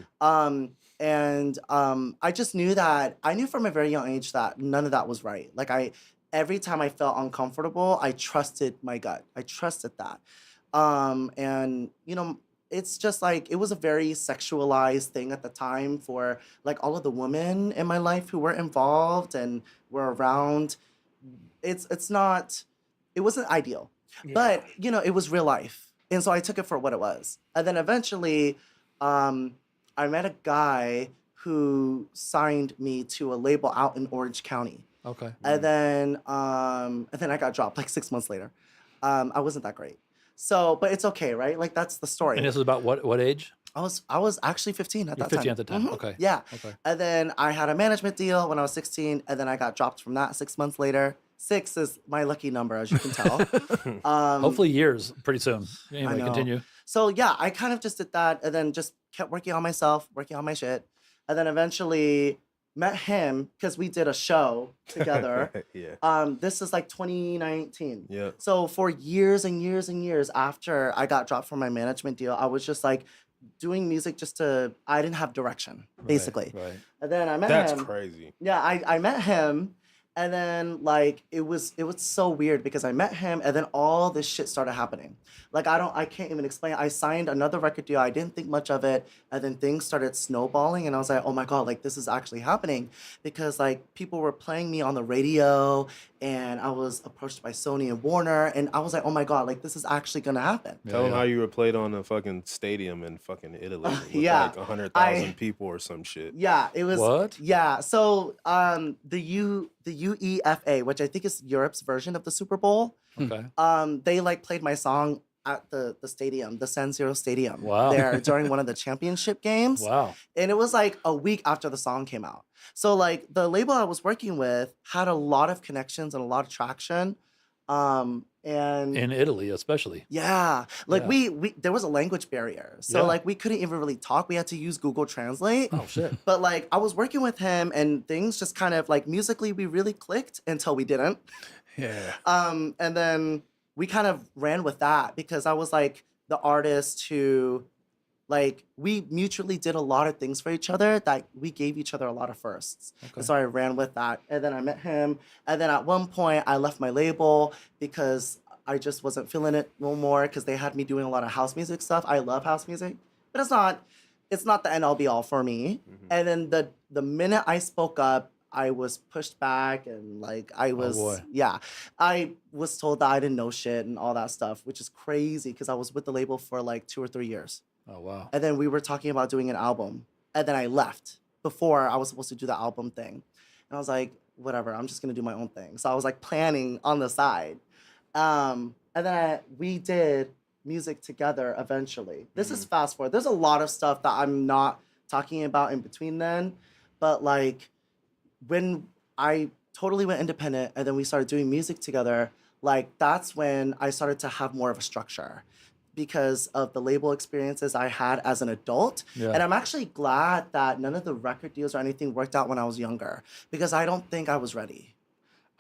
I just knew that I knew from a very young age that none of that was right. Like every time I felt uncomfortable, I trusted my gut. I trusted that. And you know, it's just like it was a very sexualized thing at the time for like all of the women in my life who were involved and were around. It wasn't ideal. But you know, it was real life. And so I took it for what it was. And then eventually I met a guy who signed me to a label out in Orange County. Okay. And then I got dropped like 6 months later. I wasn't that great. So, but it's okay, right? Like that's the story. And this was about what age? I was actually 15 at You're that 15 time. at the time. Mhm. Okay. Yeah. Okay. And then I had a management deal when I was 16, and then I got dropped from that 6 months later. 6 is my lucky number, as you can tell. Hopefully years pretty soon. Anyway, know. continue. So yeah, I kind of just did that and then just kept working on myself, working on my shit. And then eventually met him because we did a show together. Yeah. This is like 2019. Yeah. So for years and years and years after I got dropped from my management deal, I was just like doing music I didn't have direction, basically. Right. And then I met That's him. crazy. Yeah, I met him, and then like it was so weird because I met him, and then all this shit started happening. Like I can't even explain. I signed another record deal. I didn't think much of it, and then things started snowballing, and I was like, oh my god, like this is actually happening, because like people were playing me on the radio, and I was approached by Sony and Warner, and I was like, oh my god, like this is actually gonna happen. Tell them how you were played on a fucking stadium in fucking Italy with Yeah. like 100,000 people or some shit. Yeah, it was. What? Yeah, so the UEFA, which I think is Europe's version of the Super Bowl, Okay. they like played my song at the stadium, the San Siro Stadium. Wow. There during one of the championship games. Wow. And it was like a week after the song came out. So like the label I was working with had a lot of connections and a lot of traction. And In Italy, especially. yeah, like Yeah. we there was a language barrier. So Yeah. like we couldn't even really talk. We had to use Google Translate. Oh shit. But like I was working with him and things just kind of like musically we really clicked until we didn't. Yeah. And then we kind of ran with that because I was like the artist who like we mutually did a lot of things for each other that we gave each other a lot of firsts. Okay. And so I ran with that. And then I met him. And then at one point I left my label because I just wasn't feeling it no more because they had me doing a lot of house music stuff. I love house music, but it's not the end all be all for me. And then the minute I spoke up, I was pushed back and like I was boy. yeah. I was told that I didn't know shit and all that stuff, which is crazy because I was with the label for like 2 or 3 years. Oh wow. And then we were talking about doing an album. And then I left before I was supposed to do the album thing. And I was like, whatever, I'm just going to do my own thing. So I was like planning on the side. And then we did music together eventually. This is fast forward. There's a lot of stuff that I'm not talking about in between then. But like when I totally went independent and then we started doing music together, like that's when I started to have more of a structure because of the label experiences I had as an adult. Yeah. And I'm actually glad that none of the record deals or anything worked out when I was younger because I don't think I was ready.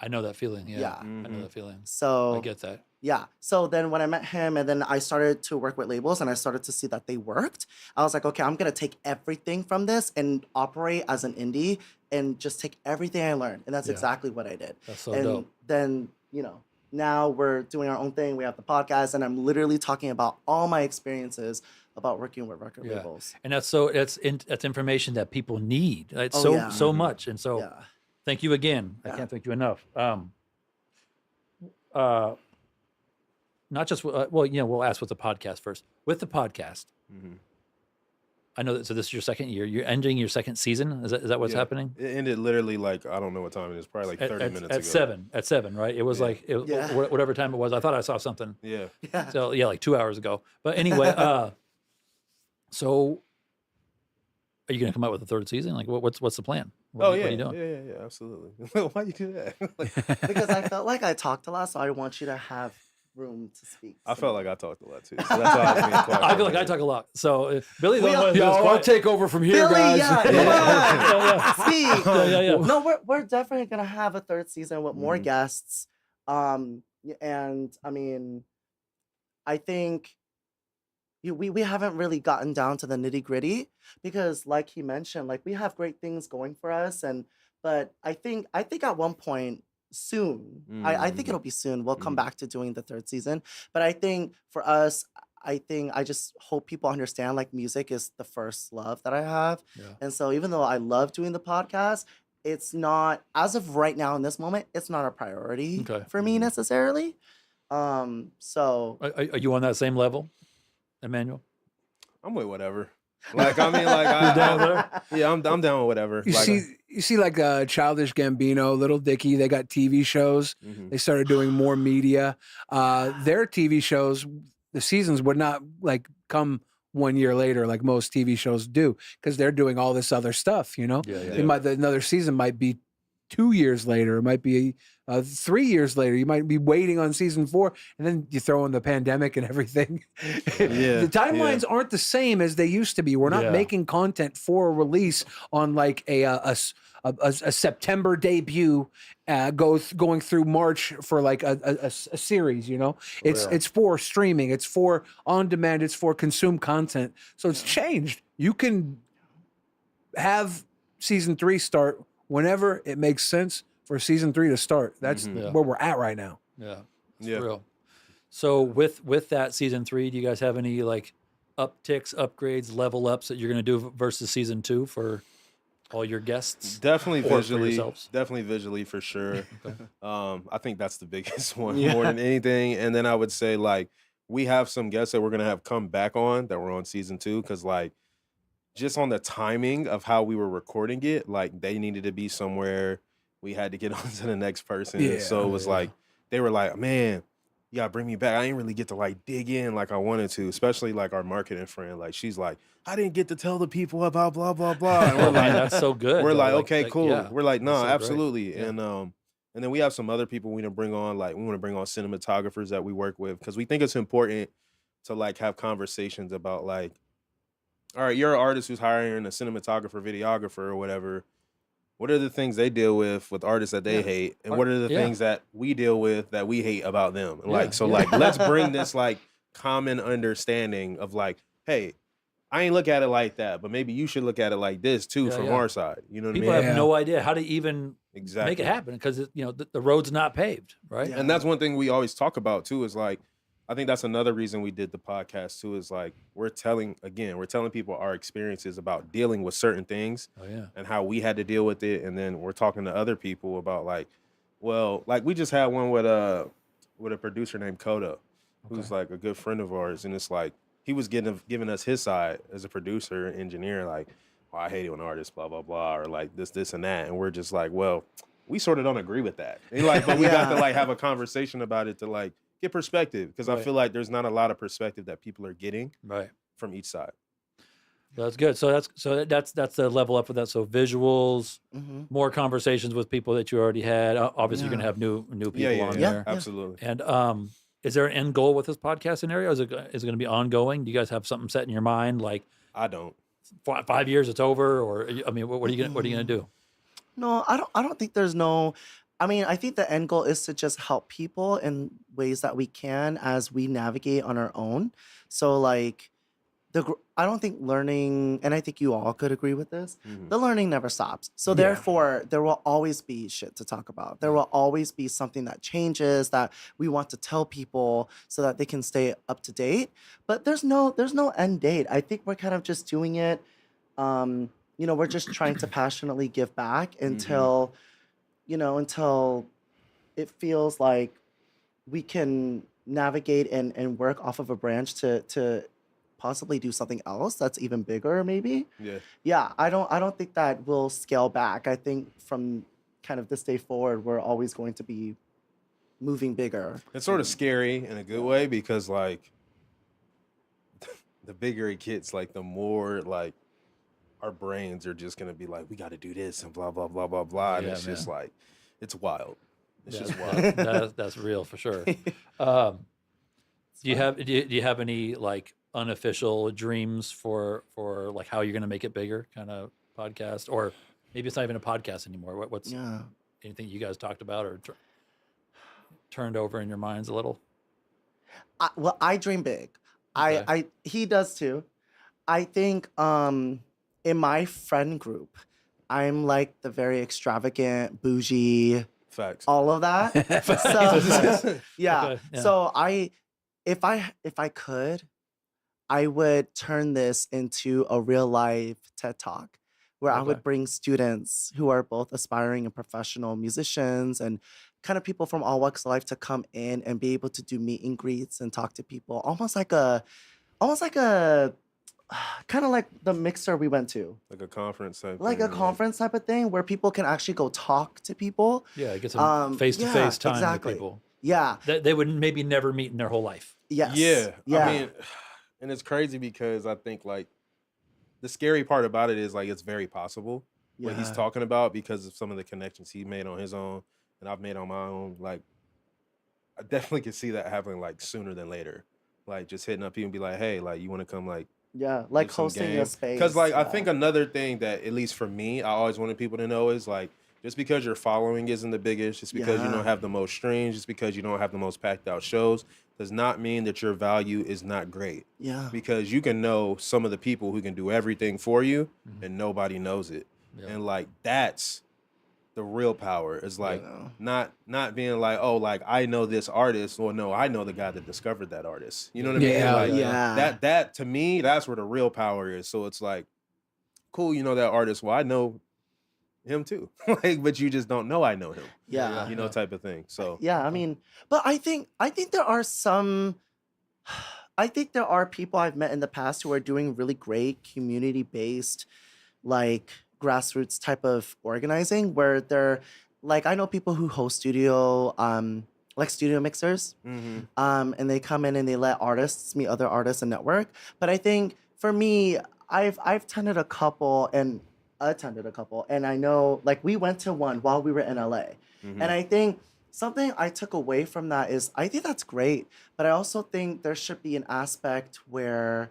I know that feeling. Yeah. Yeah. I know that feeling. So I get that. yeah. So then when I met him and then I started to work with labels and I started to see that they worked, I was like, okay, I'm going to take everything from this and operate as an indie and just take everything I learned. And that's Yeah. exactly what I did. That's so And dope. then, now we're doing our own thing. We have the podcast and I'm literally talking about all my experiences about working with record Yeah. labels. And that's information that people need. It's Oh, so yeah. so much. And so Yeah. thank you again. I Yeah. can't thank you enough. Not just we'll ask with the podcast first. With the podcast, I know that. So this is your second year. You're ending your second season. Is that what's Yeah. happening? It ended literally like I don't know what time it is. Probably like 30 minutes ago. At seven, right? It was Yeah. like Yeah. whatever time it was. I thought I saw something. Yeah. Yeah. So yeah, like 2 hours ago. But anyway, so are you going to come out with a third season? Like, what's the plan? What are you doing? Yeah, absolutely. Why you do that? Because I felt like I talked a lot, so I want you to have room to speak. I felt like I talked a lot too. So that's why I was being quiet. I feel like I talk a lot. So Billy, the We one all- who's Yo, I'll quiet. take over from here, Billy, guys. yeah, come Yeah. on, speak. Yeah. No, we're definitely gonna have a third season with more Mhm. guests. And I mean, I think we haven't really gotten down to the nitty gritty because, like he mentioned, like we have great things going for us, but I think at one point soon, I think it'll be soon. We'll come back to doing the third season, but I think for us. I just hope people understand like music is the first love that I have. Yeah. And so even though I love doing the podcast, it's not, as of right now in this moment, it's not a priority Okay. for me necessarily. So Are you on that same level, Emanuel? I'm with whatever. Like I mean, like You down there? yeah, I'm down with whatever. You Like, see, like Childish Gambino, Little Dicky. They got TV shows. They started doing more media. Their TV shows, the seasons would not like come 1 year later like most TV shows do because they're doing all this other stuff. Yeah. Another season might be 2 years later. It might be 3 years later. You might be waiting on season 4, and then you throw in the pandemic and everything. Yeah, The timelines aren't the same as they used to be. We're not Yeah. making content for release on like a September debut, going through March for like a series. It's for streaming. It's for on demand. It's for consume content. So it's changed. You can have season 3 start whenever it makes sense for season 3 to start. That's Yeah. where we're at right now. Yeah. It's Yeah. real. So with that season 3, do you guys have any like upticks, upgrades, level ups that you're going to do versus season 2 for all your guests? definitely Or for visually, yourselves? definitely visually for sure. I think that's the biggest one Yeah. more than anything. And then I would say like we have some guests that we're gonna have come back on that were on season 2 because like just on the timing of how we were recording it, like they needed to be somewhere. We had to get on to the next person. Yeah. So it was like they were like, man, you gotta bring me back. I didn't really get to like dig in like I wanted to, especially like our marketing friend. Like she's like, I didn't get to tell the people about blah blah blah. And Oh, we're man, like, that's so good. we're though. like, okay, cool. yeah. We're like, no, That's so great. absolutely. Yeah. And then we have some other people we want to bring on. Like we want to bring on cinematographers that we work with because we think it's important to like have conversations about like, all right, you're an artist who's hiring a cinematographer, videographer, or whatever. What are the things they deal with artists that they hate, and what are the things that we deal with that we hate about them? And like, so like, let's bring this like common understanding of like, hey, I ain't look at it like that, but maybe you should look at it like this too from our side. You know what People I mean? have no idea how to even Exactly. make it happen because the road's not paved, right? Yeah. And that's one thing we always talk about too is like, I think that's another reason we did the podcast too is like, we're telling people our experiences about dealing with certain things Oh yeah. and how we had to deal with it. And then we're talking to other people about like, well, like we just had one with a producer named Koda, who's like a good friend of ours. And it's like, he was giving us his side as a producer, engineer, like, oh, I hate it when artists blah blah blah, or like this and that, and we're just like, well, we sort of don't agree with that. And like, but we got to like have a conversation about it to like get perspective, because I feel like there's not a lot of perspective that people are getting from each side. That's good. So that's the level up with that. So visuals, more conversations with people that you already had. Obviously, you're gonna have new people on there. Absolutely. And is there an end goal with this podcast scenario? Is it going to be ongoing? Do you guys have something set in your mind? Like, I don't. 5 years, it's over, or I mean, what are you gonna do? No, I don't think there's no. I mean, I think the end goal is to just help people in ways that we can as we navigate on our own. So like, I don't think learning, and I think you all could agree with this, the learning never stops. So therefore, there will always be shit to talk about. There will always be something that changes that we want to tell people so that they can stay up to date. But there's no end date. I think we're kind of just doing it. We're just trying to passionately give back until it feels like we can navigate and work off of a branch to possibly do something else that's even bigger, maybe. I don't think that we'll scale back. I think from kind of this day forward, we're always going to be moving bigger. It's sort of scary in a good way, because like the bigger it gets, like the more like our brains are just gonna be like, we got to do this and blah blah blah blah blah, and it's just like, it's wild. It's just wild. That's real for sure. Do you have any like unofficial dreams for like how you're going to make it bigger kind of podcast, or maybe it's not even a podcast anymore? What's anything you guys talked about or turned over in your minds a little? I dream big. Okay. He does too. I think in my friend group, I'm like the very extravagant, bougie, facts, all of that. So yeah. So if I could, I would turn this into a real life TED Talk where I would bring students who are both aspiring and professional musicians and kind of people from all walks of life to come in and be able to do meet and greets and talk to people, almost like a kind of like the mixer we went to, like a conference type, conference type of thing where people can actually go talk to people. Yeah, get some face-to-face time with people. Yeah, that they would maybe never meet in their whole life. Yes. Yeah. I mean, and it's crazy because I think like the scary part about it is like it's very possible what he's talking about, because of some of the connections he made on his own and I've made on my own. Like, I definitely can see that happening like sooner than later. Like just hitting up people and be like, hey, like you want to come like like hosting a space. Because like I think another thing that at least for me, I always wanted people to know is like, just because your following isn't the biggest, just because you don't have the most streams, just because you don't have the most packed out shows, does not mean that your value is not great. Yeah. Because you can know some of the people who can do everything for you and nobody knows it. Yeah. And like that's the real power, is like not being like, oh, like I know this artist, or no, I know the guy that discovered that artist. You know what I mean? Like that to me, that's where the real power is. So it's like, cool, you know that artist. Well, I know him too, like, but you just don't know I know him. Yeah, you know, type of thing. So I mean, but I think there are some. I think there are people I've met in the past who are doing really great community-based, like grassroots type of organizing, where they're like, I know people who host studio, like studio mixers, and they come in and they let artists meet other artists and network. But I think for me, I've attended a couple, and I know, like, we went to one while we were in LA. And I think something I took away from that is, I think that's great, but I also think there should be an aspect where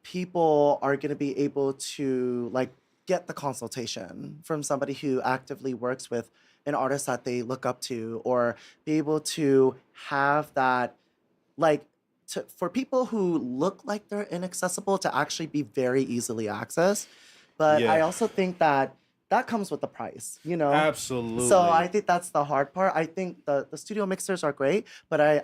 people are going to be able to like get the consultation from somebody who actively works with an artist that they look up to, or be able to have that, like, for people who look like they're inaccessible to actually be very easily accessed. But I also think that comes with the price, you know? Absolutely. So I think that's the hard part. I think the studio mixers are great, but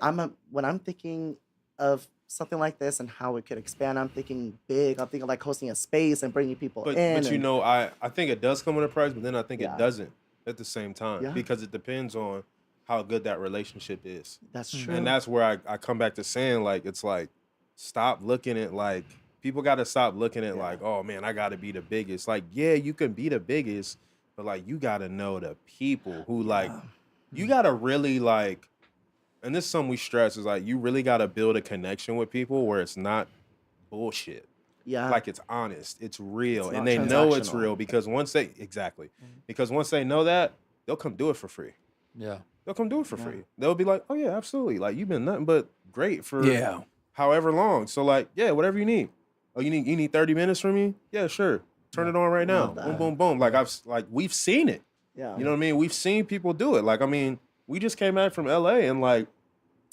when I'm thinking of something like this and how it could expand, I'm thinking big. I'm thinking like hosting a space and bringing people in. But you know, I think it does come with a price, but then I think it doesn't at the same time, because it depends on how good that relationship is. That's true. And that's where I come back to saying, like, it's like, stop looking at like people got to stop looking at like, oh man, I got to be the biggest. Like, yeah, you can be the biggest, but like you got to know the people who like, you got to really like, and this is something we stress is like, you really got to build a connection with people where it's not bullshit. Yeah. Like it's honest, it's real, It's and not they know it's transactional. real because once they because once they know that, they'll come do it for free. Yeah. They'll come do it for free. They'll be like, oh yeah, absolutely. Like you've been nothing but great for Yeah. however long. So like, yeah, whatever you need. Oh, you need 30 minutes from me? Yeah, sure. Turn it on right now. Love that. Boom, boom, boom. Like we've seen it. Yeah. You know what I mean? We've seen people do it. Like, I mean, we just came back from LA and like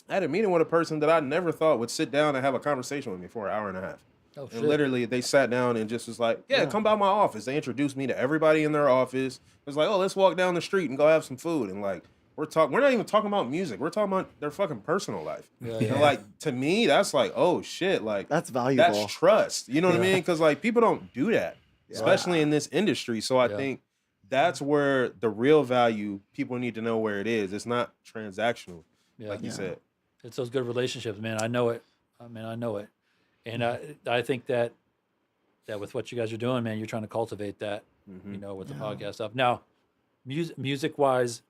I had a meeting with a person that I never thought would sit down and have a conversation with me for an hour and a half. Oh, And shit. literally, they sat down and just was like, yeah, come by my office. They introduced me to everybody in their office. It was like, oh, let's walk down the street and go have some food. And like, we're not even talking about music. We're talking about their fucking personal life. Yeah, And yeah. like, to me, that's like, oh shit, like That's valuable. that's trust. You know what I mean? Because like people don't do that, especially in this industry. So I Yeah. think that's where the real value, people need to know where it is. It's not transactional, Yeah. like you said. It's those good relationships, man. I know it. I know it. And I think that with what you guys are doing, man, you're trying to cultivate that, you know, with the podcast stuff. Now, music wise,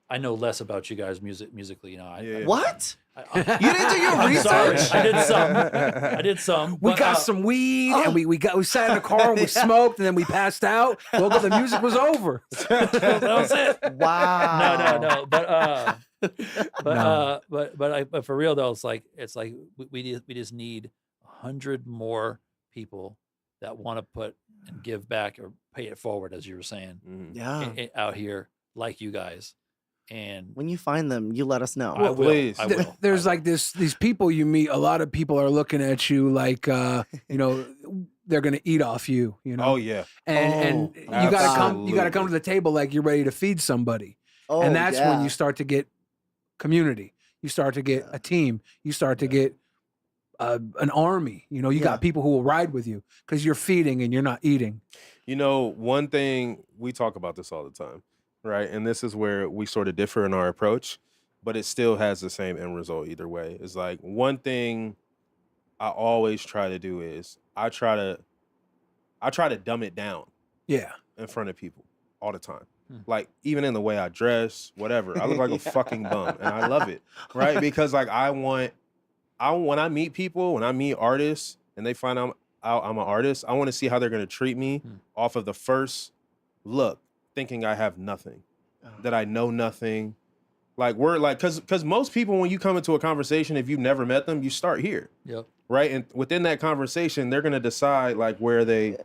I know less about you guys musically. You know, Yeah. What? I, You didn't do your I'm sorry. research? I did some. We but, got some weed and we sat in the car and we smoked and then we passed out. Well, the music was over. that was it. Wow. No. But for real though, it's like we just need 100 more people that want to put and give back or pay it forward, as you were saying, Yeah. out here like you guys. And When you find them, you let us know. I will. please. I will. There's like these people you meet. A lot of people are looking at you like, you know, they're gonna eat off you. You know. Oh yeah. And Oh, you gotta come. You gotta come absolutely. to the table like you're ready to feed somebody. Oh, And that's when yeah. you start to get community. You start to get a team. You start to get an army. You know, you Yeah. got people who will ride with you because you're feeding and you're not eating. You know, one thing we talk about this all the time, right? And this is where we sort of differ in our approach, but it still has the same end result either way. It's like one thing I always try to do is I try to dumb it down Yeah. in front of people all the time. Like even in the way I dress, whatever. I look like a fucking bum and I love it, right? Because like when I meet people, when I meet artists and they find out I'm an artist, I want to see how they're going to treat me off of the first look, thinking I have nothing, that I know nothing. Like we're like, because most people, when you come into a conversation, if you've never met them, you start here, Yep. right? And within that conversation, they're going to decide like where they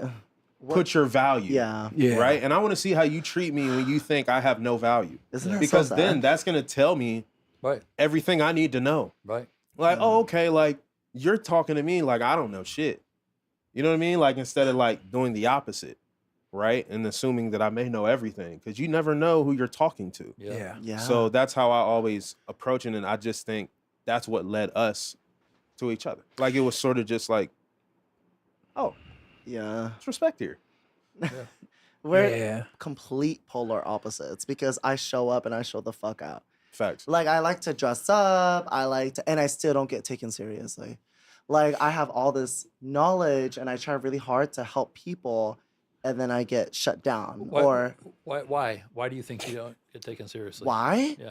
put your value. Yeah. Yeah. Right. And I want to see how you treat me when you think I have no value. Isn't that Because so then sad? that's going to tell me Right. everything I need to know. Right. Like, oh, okay, like you're talking to me like I don't know shit. You know what I mean? Like instead of like doing the opposite, right? And assuming that I may know everything because you never know who you're talking to. Yeah. Yeah. Yeah. So that's how I always approach it. And I just think that's what led us to each other. Like it was sort of just like, oh, yeah. it's respect here. We're Yeah. complete polar opposites because I show up and I show the fuck out. Facts. Like I like to dress up, and I still don't get taken seriously. Like I have all this knowledge and I try really hard to help people and then I get shut down. Or Why do you think you don't get taken seriously? why? Yeah.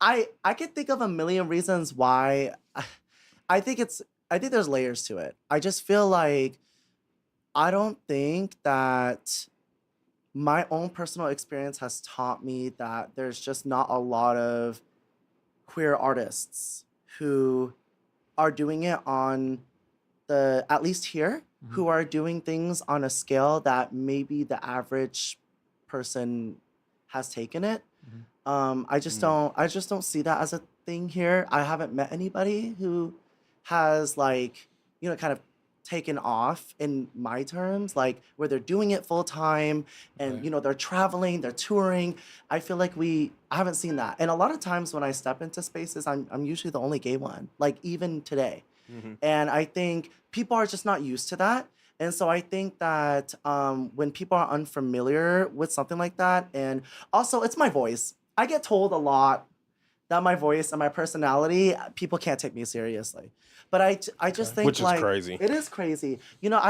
I can think of a million reasons why. I think there's layers to it. I just feel like I don't think that my own personal experience has taught me that there's just not a lot of queer artists who are doing it on at least here, who are doing things on a scale that maybe the average person has taken it. I just don't see that as a thing here. I haven't met anybody who has like, kind of taken off in my terms, like where they're doing it full time and Right. they're traveling, they're touring. I feel like I haven't seen that. And a lot of times when I step into spaces, I'm usually the only gay one, like even today. And I think people are just not used to that. And so I think that when people are unfamiliar with something like that, and also it's my voice. I get told a lot that my voice and my personality, people can't take me seriously. But I just think Which is like crazy. it is crazy. You know,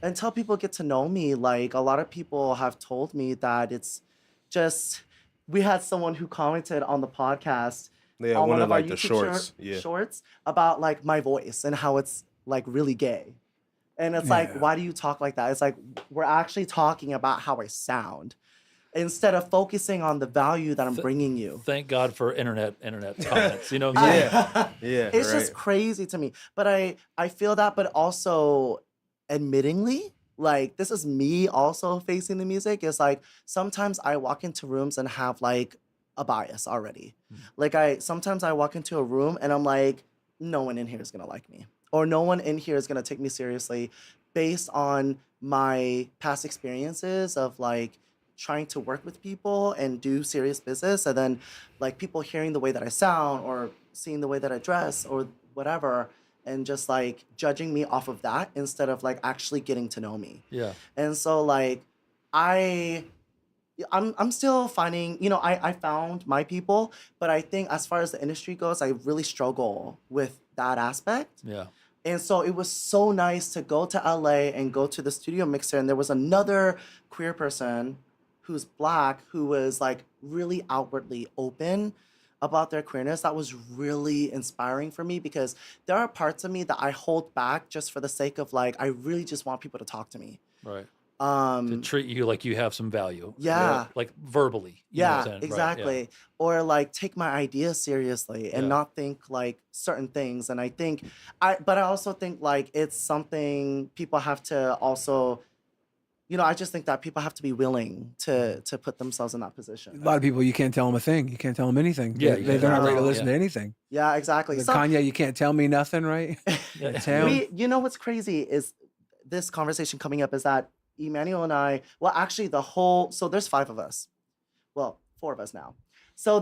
until people get to know me, like a lot of people have told me that it's just, we had someone who commented on the podcast Yeah, on one of our like the shorts. Yeah. shorts about like my voice and how it's like really gay. And it's like, Yeah. why do you talk like that? It's like, we're actually talking about how I sound instead of focusing on the value that I'm bringing you. Thank God for internet comments. You know what I'm saying? Yeah. It's right. just crazy to me. But I feel that, but also admittingly, like this is me also facing the music. It's like sometimes I walk into rooms and have like a bias already. Like sometimes I walk into a room and I'm like, no one in here is gonna like me. Or no one in here is gonna take me seriously based on my past experiences of like trying to work with people and do serious business, and then like people hearing the way that I sound or seeing the way that I dress or whatever, and just like judging me off of that instead of like actually getting to know me. Yeah. And so like I'm still finding, you know, I found my people, but I think as far as the industry goes, I really struggle with that aspect. Yeah. And so it was so nice to go to LA and go to the studio mixer, and there was another queer person who's Black who was like really outwardly open about their queerness. That was really inspiring for me, because there are parts of me that I hold back just for the sake of like, I really just want people to talk to me. Right. To treat you like you have some value. Yeah. Like verbally. You know what I'm Yeah, saying? Right, exactly. Or like take my ideas seriously and Yeah. not think like certain things. And I think but I also think like it's something people have to also, you know, I just think that people have to be willing to put themselves in that A position. lot of people, you can't tell them a thing. You can't tell them anything. Yeah, They're not ready to no. listen to anything. Yeah, exactly. The So Kanye, you can't tell me nothing, right? Yeah. Tell. you know what's crazy is this conversation coming up is that Emanuel and I, well, actually so there's 5 of us. Well, 4 of us now. So Whoa.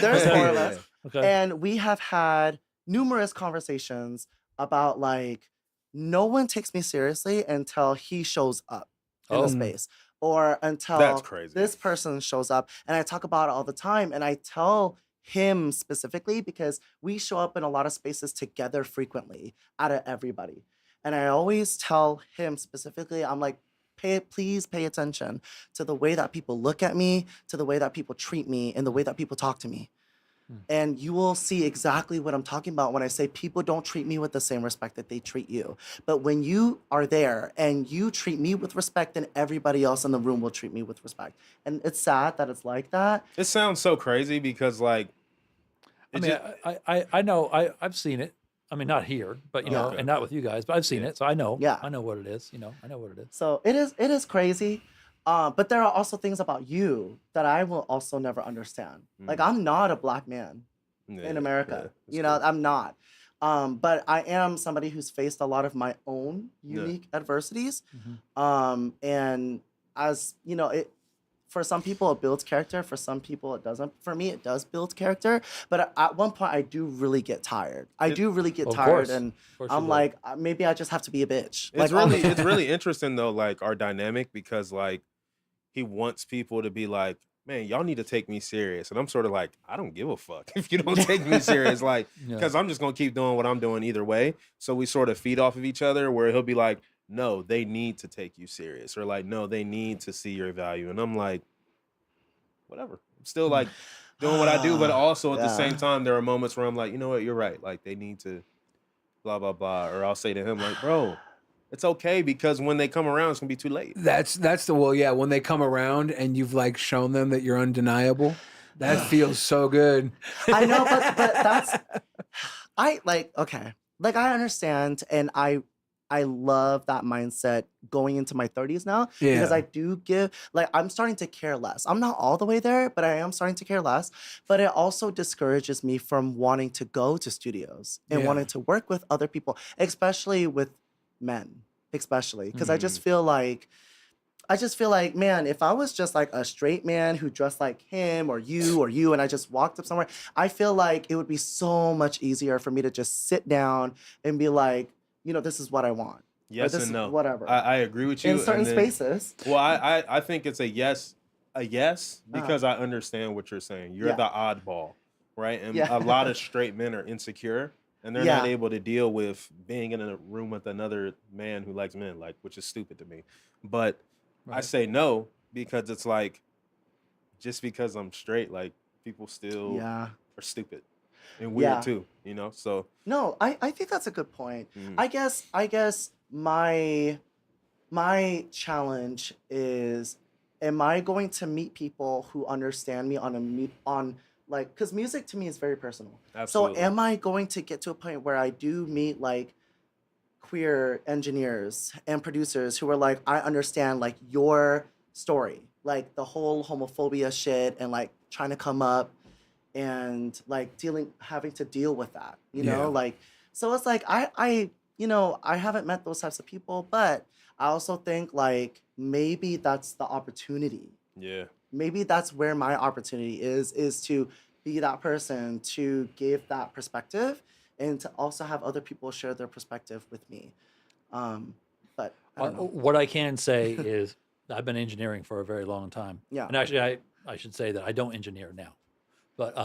there's 4 of us. Okay. And we have had numerous conversations about like, no one takes me seriously until he shows up in the space, or until That's crazy. this person shows up. And I talk about it all the time. And I tell him specifically because we show up in a lot of spaces together frequently out of everybody. And I always tell him specifically, I'm like, please pay attention to the way that people look at me, to the way that people treat me, and the way that people talk to me. And you will see exactly what I'm talking about when I say people don't treat me with the same respect that they treat you. But when you are there and you treat me with respect, then everybody else in the room will treat me with respect. And it's sad that it's like that. It sounds so crazy because like I mean, I know I've seen it. I mean, not here, but you know, Okay. and not with you guys, but I've seen it, so I know. Yeah. I know what it is. You know, I know what it is. So it is crazy. But there are also things about you that I will also never understand. Like, I'm not a Black man in America. You know, I'm not. But I am somebody who's faced a lot of my own unique adversities. And as you know, for some people it builds character, for some people it doesn't. For me, it does build character. But at one point, I do really get tired. I do really get Of tired, course. and Of course you I'm do. like, maybe I just have to be a bitch. It's Like, all the really it's time. really interesting though, like our dynamic, because like he wants people to be like, man, y'all need to take me serious. And I'm sort of like, I don't give a fuck if you don't take me serious. Like, Yeah. because I'm just gonna keep doing what I'm doing either way. So we sort of feed off of each other, where he'll be like, no, they need to take you serious, or like, no, they need to see your value. And I'm like, whatever. I'm still like doing what I do, but also at the same time, there are moments where I'm like, you know what, you're right. Like they need to blah blah blah. Or I'll say to him, like, bro, it's okay, because when they come around, it's gonna be too late. That's yeah. When they come around and you've like shown them that you're undeniable, that feels so good. I know, but that's okay. Like I understand, and I love that mindset going into my 30s now, because Yeah. I do give, like, I'm starting to care less. I'm not all the way there, but I am starting to care less. But it also discourages me from wanting to go to studios and Yeah. wanting to work with other people, especially with men, especially because I just feel like, man, if I was just like a straight man who dressed like him or you, and I just walked up somewhere, I feel like it would be so much easier for me to just sit down and be like, you know, this is what I want. Yes this and is no. whatever. I agree with you. In certain and then- spaces. Well, I think it's a yes a yes, because I understand what you're saying. You're Yeah. the oddball, right? And Yeah. a lot of straight men are insecure and they're not able to deal with being in a room with another man who likes men, like, which is stupid to me. But I say no because it's like, just because I'm straight, like, people still are stupid and weird too, you know? So No, I think that's a good point. Mhm. I guess my challenge is, am I going to meet people who understand me on like, because music to me is very personal. Absolutely. So am I going to get to a point where I do meet like queer engineers and producers who are like, I understand like your story, like the whole homophobia shit and like trying to come up and like having to deal with that, you know, Yeah. like, so it's like, I haven't met those types of people, but I also think like maybe that's the opportunity. yeah. Maybe that's where my opportunity is to be that person to give that perspective and to also have other people share their perspective with me. But I don't know. What I can say is I've been engineering for a very long time. Yeah. And actually, I should say that I don't engineer now, but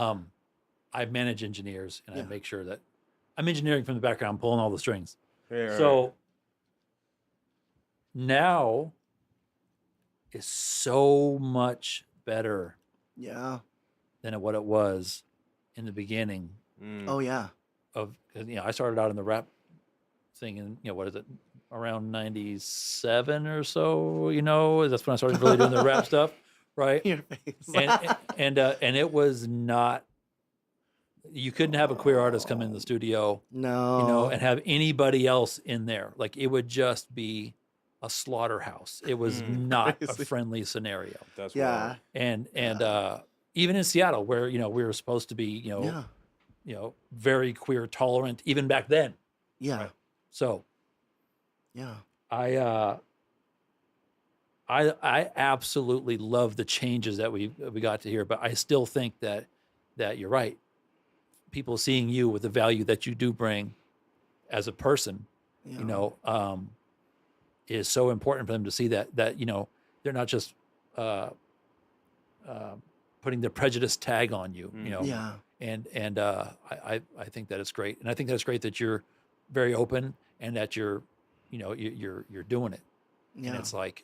I manage engineers and I make sure that I'm engineering from the background, pulling all the strings. Yeah, So now is so much better Yeah. than what it was in the beginning Oh yeah. of, I started out in the rap thing in, what is it, around 97 or so, that's when I started really doing the rap stuff, right? Your face. And it was not, you couldn't have a queer artist come in the studio, No. and have anybody else in there. Like, it would just be a slaughterhouse. It was not a Crazy. friendly scenario. That's Yeah. And even in Seattle, where we were supposed to be, Yeah. very queer tolerant, even back then. Yeah. Right. So Yeah. I absolutely love the changes that we got to hear, but I still think that you're right. People seeing you with the value that you do bring as a person, Yeah. is so important for them to see that they're not just putting the prejudice tag on you, Yeah. and I think that it's great, and I think that's great that you're very open and that you're doing it, Yeah. and it's like,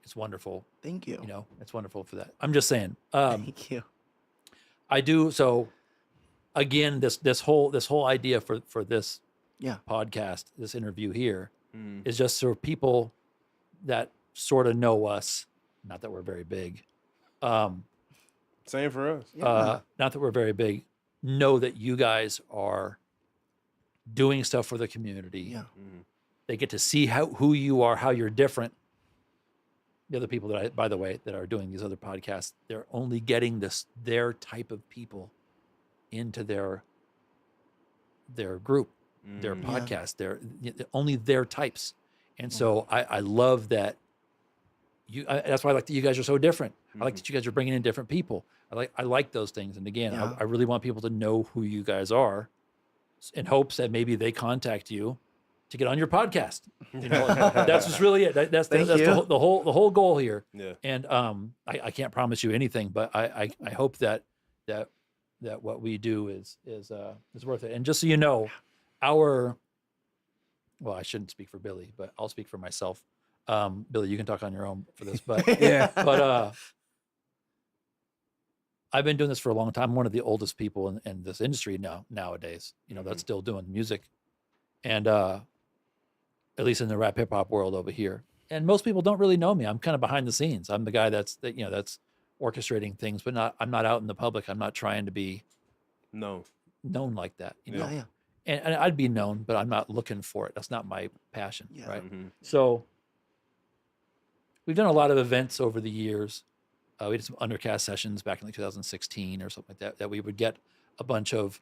it's wonderful, Thank you. it's wonderful for that. I'm just saying, Thank you. I do. So again, this whole idea for this Yeah. podcast, this interview here, Mm. is just for people that sort of know us, not that we're very big, Same for us. Yeah. not that we're very big, know that you guys are doing stuff for the community. Yeah. Mhm. They get to see who you are, how you're different. The other people by the way, that are doing these other podcasts, they're only getting their type of people into their group, their Mm. podcast, only their types. And so I love that that's why I like that you guys are so different. I like that you guys are bringing in different people. I like those things. And again, Yeah. I really want people to know who you guys are, in hopes that maybe they contact you to get on your podcast. That's just really it. That's Thank the you. whole goal here. Yeah. And I can't promise you anything, but I hope that what we do is worth it. And just so you know, well, I shouldn't speak for Billy, but I'll speak for myself. Billy, you can talk on your own for this, but Yeah. but I've been doing this for a long time. I'm one of the oldest people in this industry nowadays, that's still doing music. And at least in the rap hip hop world over here. And most people don't really know me. I'm kind of behind the scenes. I'm the guy that's orchestrating things, but I'm not out in the public. I'm not trying to be No. known like that, Yeah. Yeah. And I'd be known, but I'm not looking for it. That's not my passion, Yeah. right? Mhm. So we've done a lot of events over the years. We did some undercast sessions back in like 2016 or something like that we would get a bunch of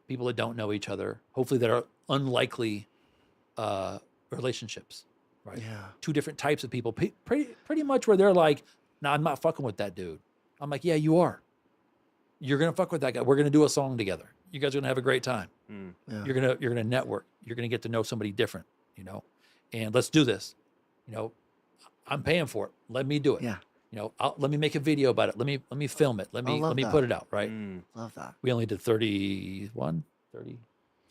people that don't know each other, hopefully that are unlikely relationships, right? Yeah. Two different types of people, pretty much where they're like, nah, I'm not fucking with that dude. I'm like, yeah, you are. You're going to fuck with that guy. We're going to do a song together. You guys are going to have a great time. Mm. Yeah. You're going to network. You're going to get to know somebody different, and let's do this. I'm paying for it. Let me do it. Yeah. let me make a video about it. Let me film it. Let me love put that. it out. Right. Love that. We only did 31, 30,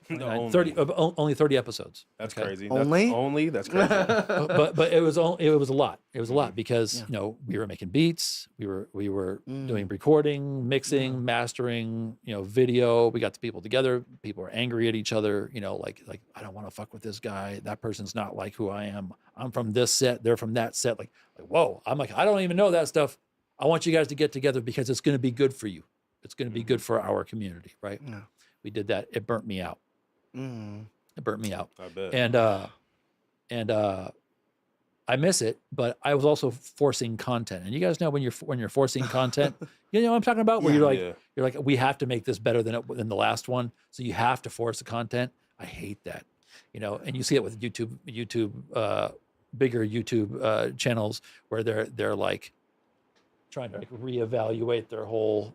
The 29, only. 30, only 30 episodes. That's okay? crazy. Only? That's crazy. But it was a lot. It was a lot because Yeah. we were making beats, we were doing recording, mixing, mastering, video. We got the people together. People were angry at each other. Like I don't want to fuck with this guy. That person's not like who I am. I'm from this set. They're from that set. Like whoa. I'm like I don't even know that stuff. I want you guys to get together because it's going to be good for you. It's going to be good for our community, right? Yeah. We did that. It burnt me out. It burnt me out. I bet. And I miss it, but I was also forcing content. And you guys know when you're forcing content, you know what I'm talking about? Where you're like, we have to make this better than the last one. So you have to force the content. I hate that. And you see it with YouTube, bigger YouTube channels where they're like trying to reevaluate their whole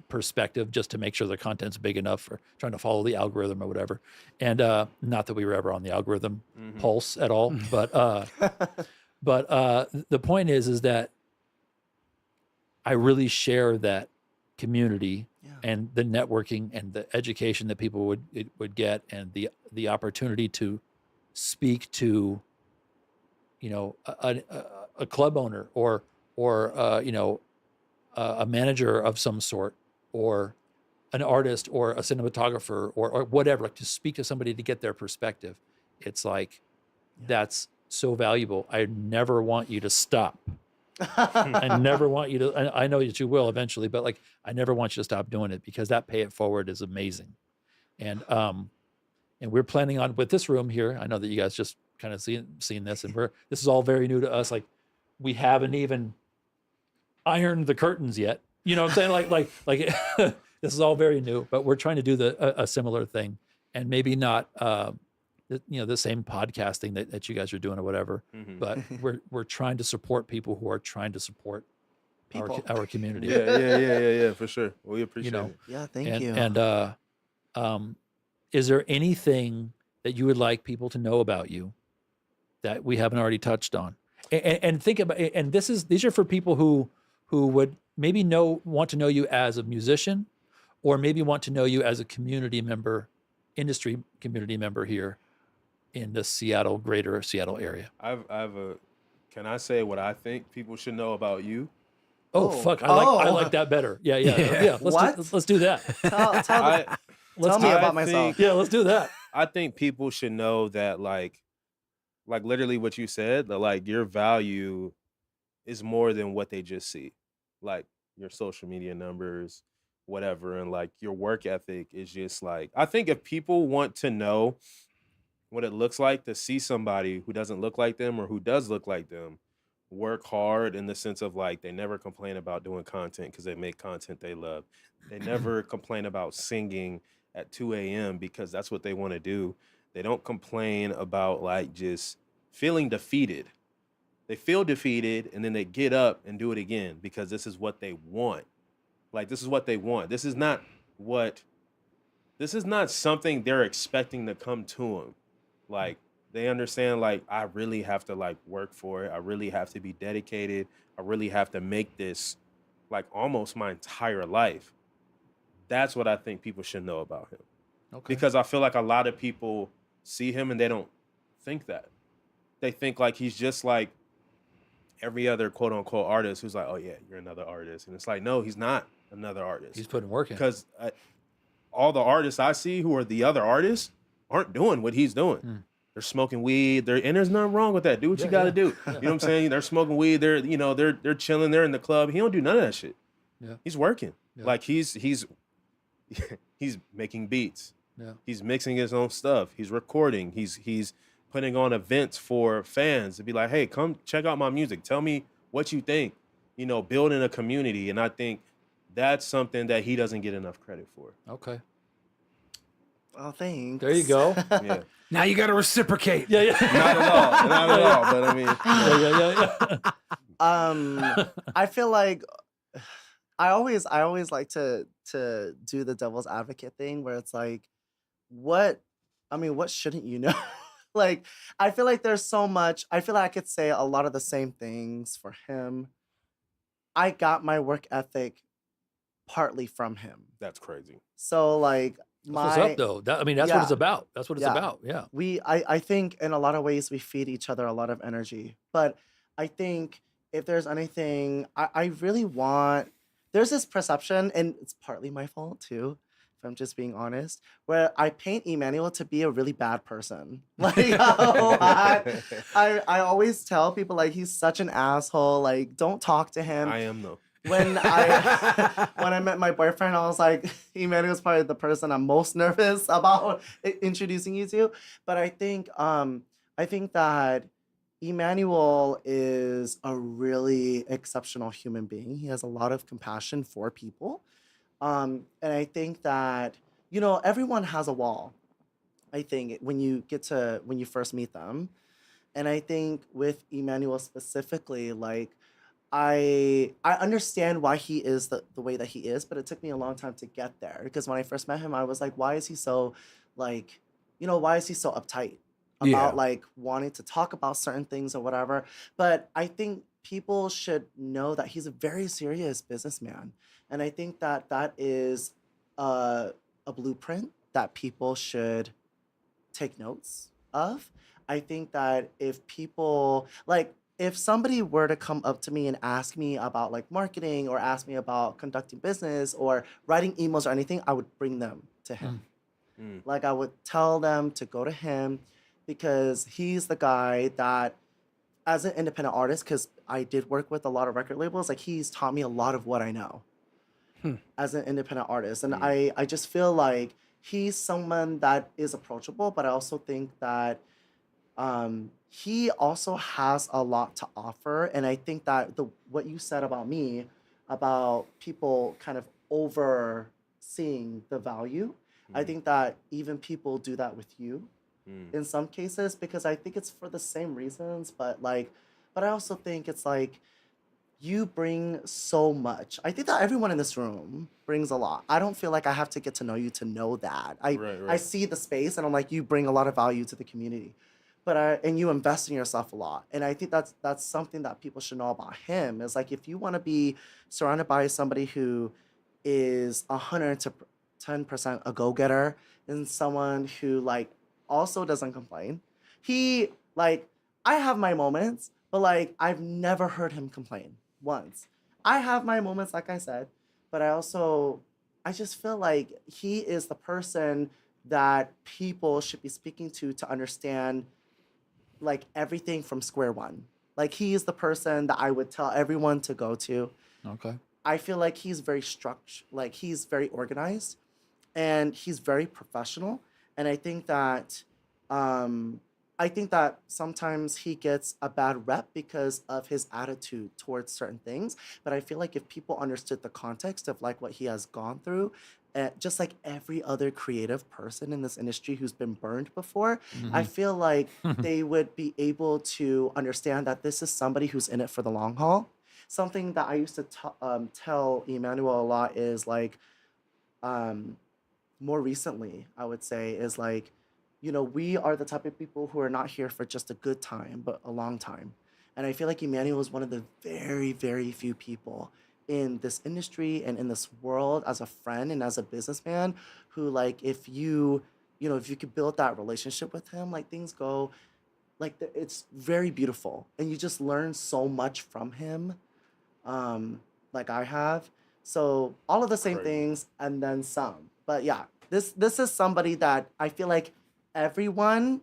perspective just to make sure their content's big enough for trying to follow the algorithm or whatever. And not that we were ever on the algorithm pulse at all, but the point is that I really share that community and the networking and the education that people would get and the opportunity to speak to, a club owner or a manager of some sort, or an artist, or a cinematographer, or whatever, like to speak to somebody to get their perspective. It's like, that's so valuable. I never want you to stop. I never want you to, I know that you will eventually, but like, I never want you to stop doing it because that pay it forward is amazing. And we're planning on, with this room here, I know that you guys just kind of seen this, and this is all very new to us. Like, we haven't even ironed the curtains yet. You know what I'm saying? Like this is all very new, but we're trying to do a similar thing, and maybe not, the same podcasting that you guys are doing or whatever, but we're trying to support people who are trying to support our community. Yeah, for sure. We appreciate it. Yeah, thank you. And is there anything that you would like people to know about you that we haven't already touched on? And think about, and these are for people who would maybe want to know you as a musician, or maybe want to know you as a community member, industry community member here in the greater Seattle area. Can I say what I think people should know about you? Oh, fuck. I like that better. Yeah. Let's do that. Tell me about myself. Yeah, let's do that. I think people should know that like literally what you said, that like your value is more than what they just see. Like your social media numbers, whatever, and like your work ethic is just like, I think if people want to know what it looks like to see somebody who doesn't look like them or who does look like them work hard, in the sense of like they never complain about doing content because they make content they love. They never complain about singing at 2 a.m. because that's what they want to do. They don't complain about like just feeling defeated. They feel defeated and then they get up and do it again because this is what they want. Like, this is what they want. This is not something they're expecting to come to them. Like, they understand, like, I really have to like work for it. I really have to be dedicated. I really have to make this like almost my entire life. That's what I think people should know about him. Okay. Because I feel like a lot of people see him and they don't think that. They think like he's just like every other quote unquote artist who's like, oh yeah, you're another artist. And it's like, no, he's not another artist. He's putting work in. Because all the artists I see who are the other artists aren't doing what he's doing. They're smoking weed. And there's nothing wrong with that. Do what you got to do. You know what I'm saying? They're smoking weed. They're chilling. They're in the club. He don't do none of that shit. Yeah. He's working. Yeah. Like he's making beats. Yeah. He's mixing his own stuff. He's recording. He's putting on events for fans to be like, hey, come check out my music. Tell me what you think. Building a community. And I think that's something that he doesn't get enough credit for. Okay. Oh, thanks. There you go. Yeah. Now you got to reciprocate. Yeah. Not at all. But I mean, I feel like I always like to do the devil's advocate thing where it's like, what shouldn't you know? Like, I feel like there's so much. I feel like I could say a lot of the same things for him. I got my work ethic partly from him. That's crazy. So like That's what's up, though. I mean, that's what it's Yeah. about. That's what it's Yeah. about. Yeah. I think in a lot of ways we feed each other a lot of energy. But I think if there's anything I really want, there's this perception, and it's partly my fault too, if I'm just being honest, where I paint Emanuel to be a really bad person. Like I always tell people like he's such an asshole, like don't talk to him. I am though. When I met my boyfriend, I was like, Emmanuel's probably the person I'm most nervous about introducing you to. But I think that Emmanuel is a really exceptional human being. He has a lot of compassion for people. And I think that, everyone has a wall. I think when you first meet them. And I think with Emmanuel specifically, like, I understand why he is the way that he is, but it took me a long time to get there. Because when I first met him, I was like, why is he so like, why is he so uptight about like wanting to talk about certain things or whatever? But I think people should know that he's a very serious businessman. And I think that that is a blueprint that people should take notes of. I think that if people like, if somebody were to come up to me and ask me about like marketing or ask me about conducting business or writing emails or anything, I would bring them to him. Like I would tell them to go to him because he's the guy that, as an independent artist, because I did work with a lot of record labels, like he's taught me a lot of what I know as an independent artist. And I just feel like he's someone that is approachable, but I also think that he also has a lot to offer. And I think that what you said about me, about people kind of overseeing the value, I think that even people do that with you in some cases, because I think it's for the same reasons, but I also think it's like, you bring so much. I think that everyone in this room brings a lot. I don't feel like I have to get to know you to know that. I see the space and I'm like, you bring a lot of value to the community. And you invest in yourself a lot. And I think that's something that people should know about him, is like, if you want to be surrounded by somebody who is 110% a go-getter and someone who like also doesn't complain. He like, I have my moments, but like I've never heard him complain once. I have my moments, like I said, but I just feel like he is the person that people should be speaking to understand like everything from square one. Like he is the person that I would tell everyone to go to. Okay. I feel like he's very like he's very organized and he's very professional. And I think that sometimes he gets a bad rep because of his attitude towards certain things. But I feel like if people understood the context of like what he has gone through, just like every other creative person in this industry who's been burned before, I feel like they would be able to understand that this is somebody who's in it for the long haul. Something that I used to tell Emanuel a lot is like, more recently, I would say, is like, we are the type of people who are not here for just a good time, but a long time. And I feel like Emanuel is one of the very, very few people in this industry and in this world as a friend and as a businessman who, like, if you could build that relationship with him, like things go, like it's very beautiful. And you just learn so much from him, like I have. So all of the same things and then some. But yeah, this is somebody that I feel like everyone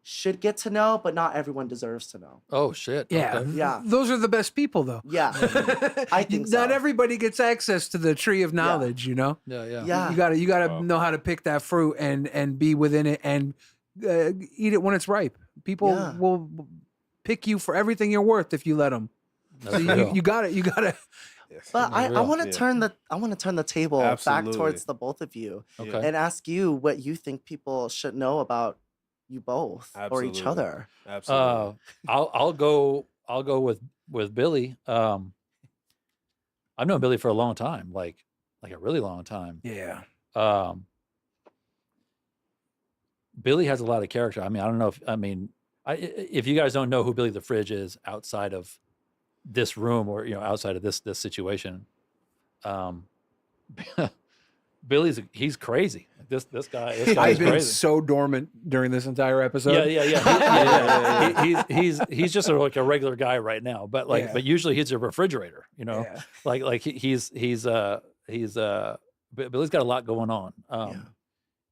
should get to know, but not everyone deserves to know. Oh shit. Yeah. Okay. Yeah. Those are the best people, though. Yeah. I think so. Not everybody gets access to the tree of knowledge, Yeah. Yeah. You gotta Wow. know how to pick that fruit and be within it and eat it when it's ripe. People Yeah. will pick you for everything you're worth if you let them. That's So real. you gotta. Yes. But I Real. want to turn the table back Absolutely. towards the both of you Okay. and ask you what you think people should know about you both or each Absolutely. other. Absolutely. I'll go with Billy. I've known Billy for a long time, like a really long time. Yeah. Billy has a lot of character. I mean, I don't know if you guys don't know who Billy the Fridge is outside of this room or outside of this situation, he's crazy. This guy I've is been crazy. so dormant during this entire episode. Yeah. He's just like a regular guy right now, but usually he's a refrigerator. Yeah. Like he's Billy's got a lot going on.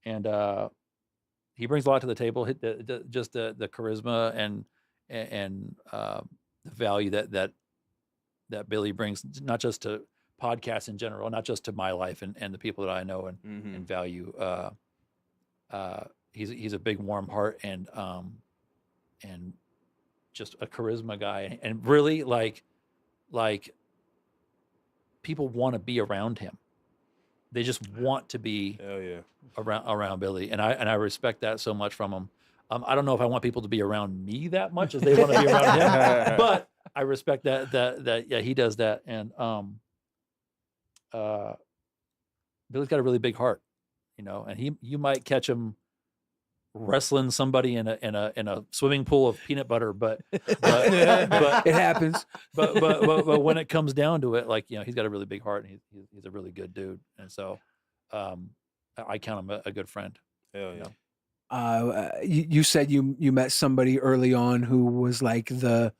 And he brings a lot to the table. Just the charisma and the value that Billy brings, not just to podcasts in general, not just to my life and the people that I know and value. He's a big warm heart and just a charisma guy, and really like people want to be around him. They just want to be around Billy, and I respect that so much from him. I don't know if I want people to be around me that much as they want to be around him, but I respect that he does that. And Billy's got a really big heart, and you might catch him wrestling somebody in a swimming pool of peanut butter, but It happens. But when it comes down to it, he's got a really big heart, and he's a really good dude, and so I count him a good friend. Hell yeah. You said you met somebody early on who was like the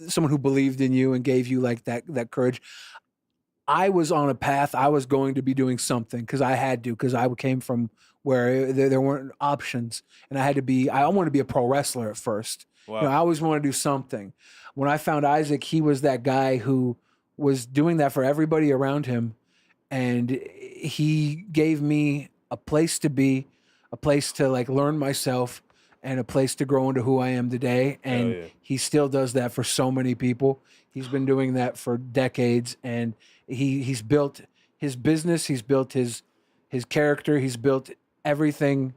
someone who believed in you and gave you like that courage. I was on a path. I was going to be doing something because I had to, because I came from where there weren't options, and I wanted to be a pro wrestler at first. Wow. I always wanted to do something. When I found Isaac, he was that guy who was doing that for everybody around him, and he gave me a place to be, a place to like learn myself, and a place to grow into who I am today. And he still does that for so many people. He's been doing that for decades, and he's built his business, he's built his character, he's built everything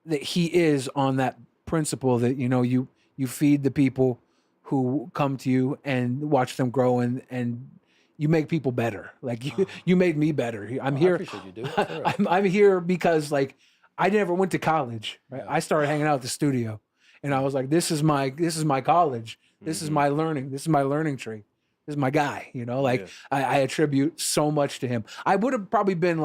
that he is on that principle that you feed the people who come to you and watch them grow, and you make people better. Like you made me better. I'm here. I appreciate you, dude. I'm here because I never went to college. Right? Yeah. I started hanging out at the studio, and I was like, this is my college. This is my learning. This is my learning tree. This is my guy. I attribute so much to him. I would have probably been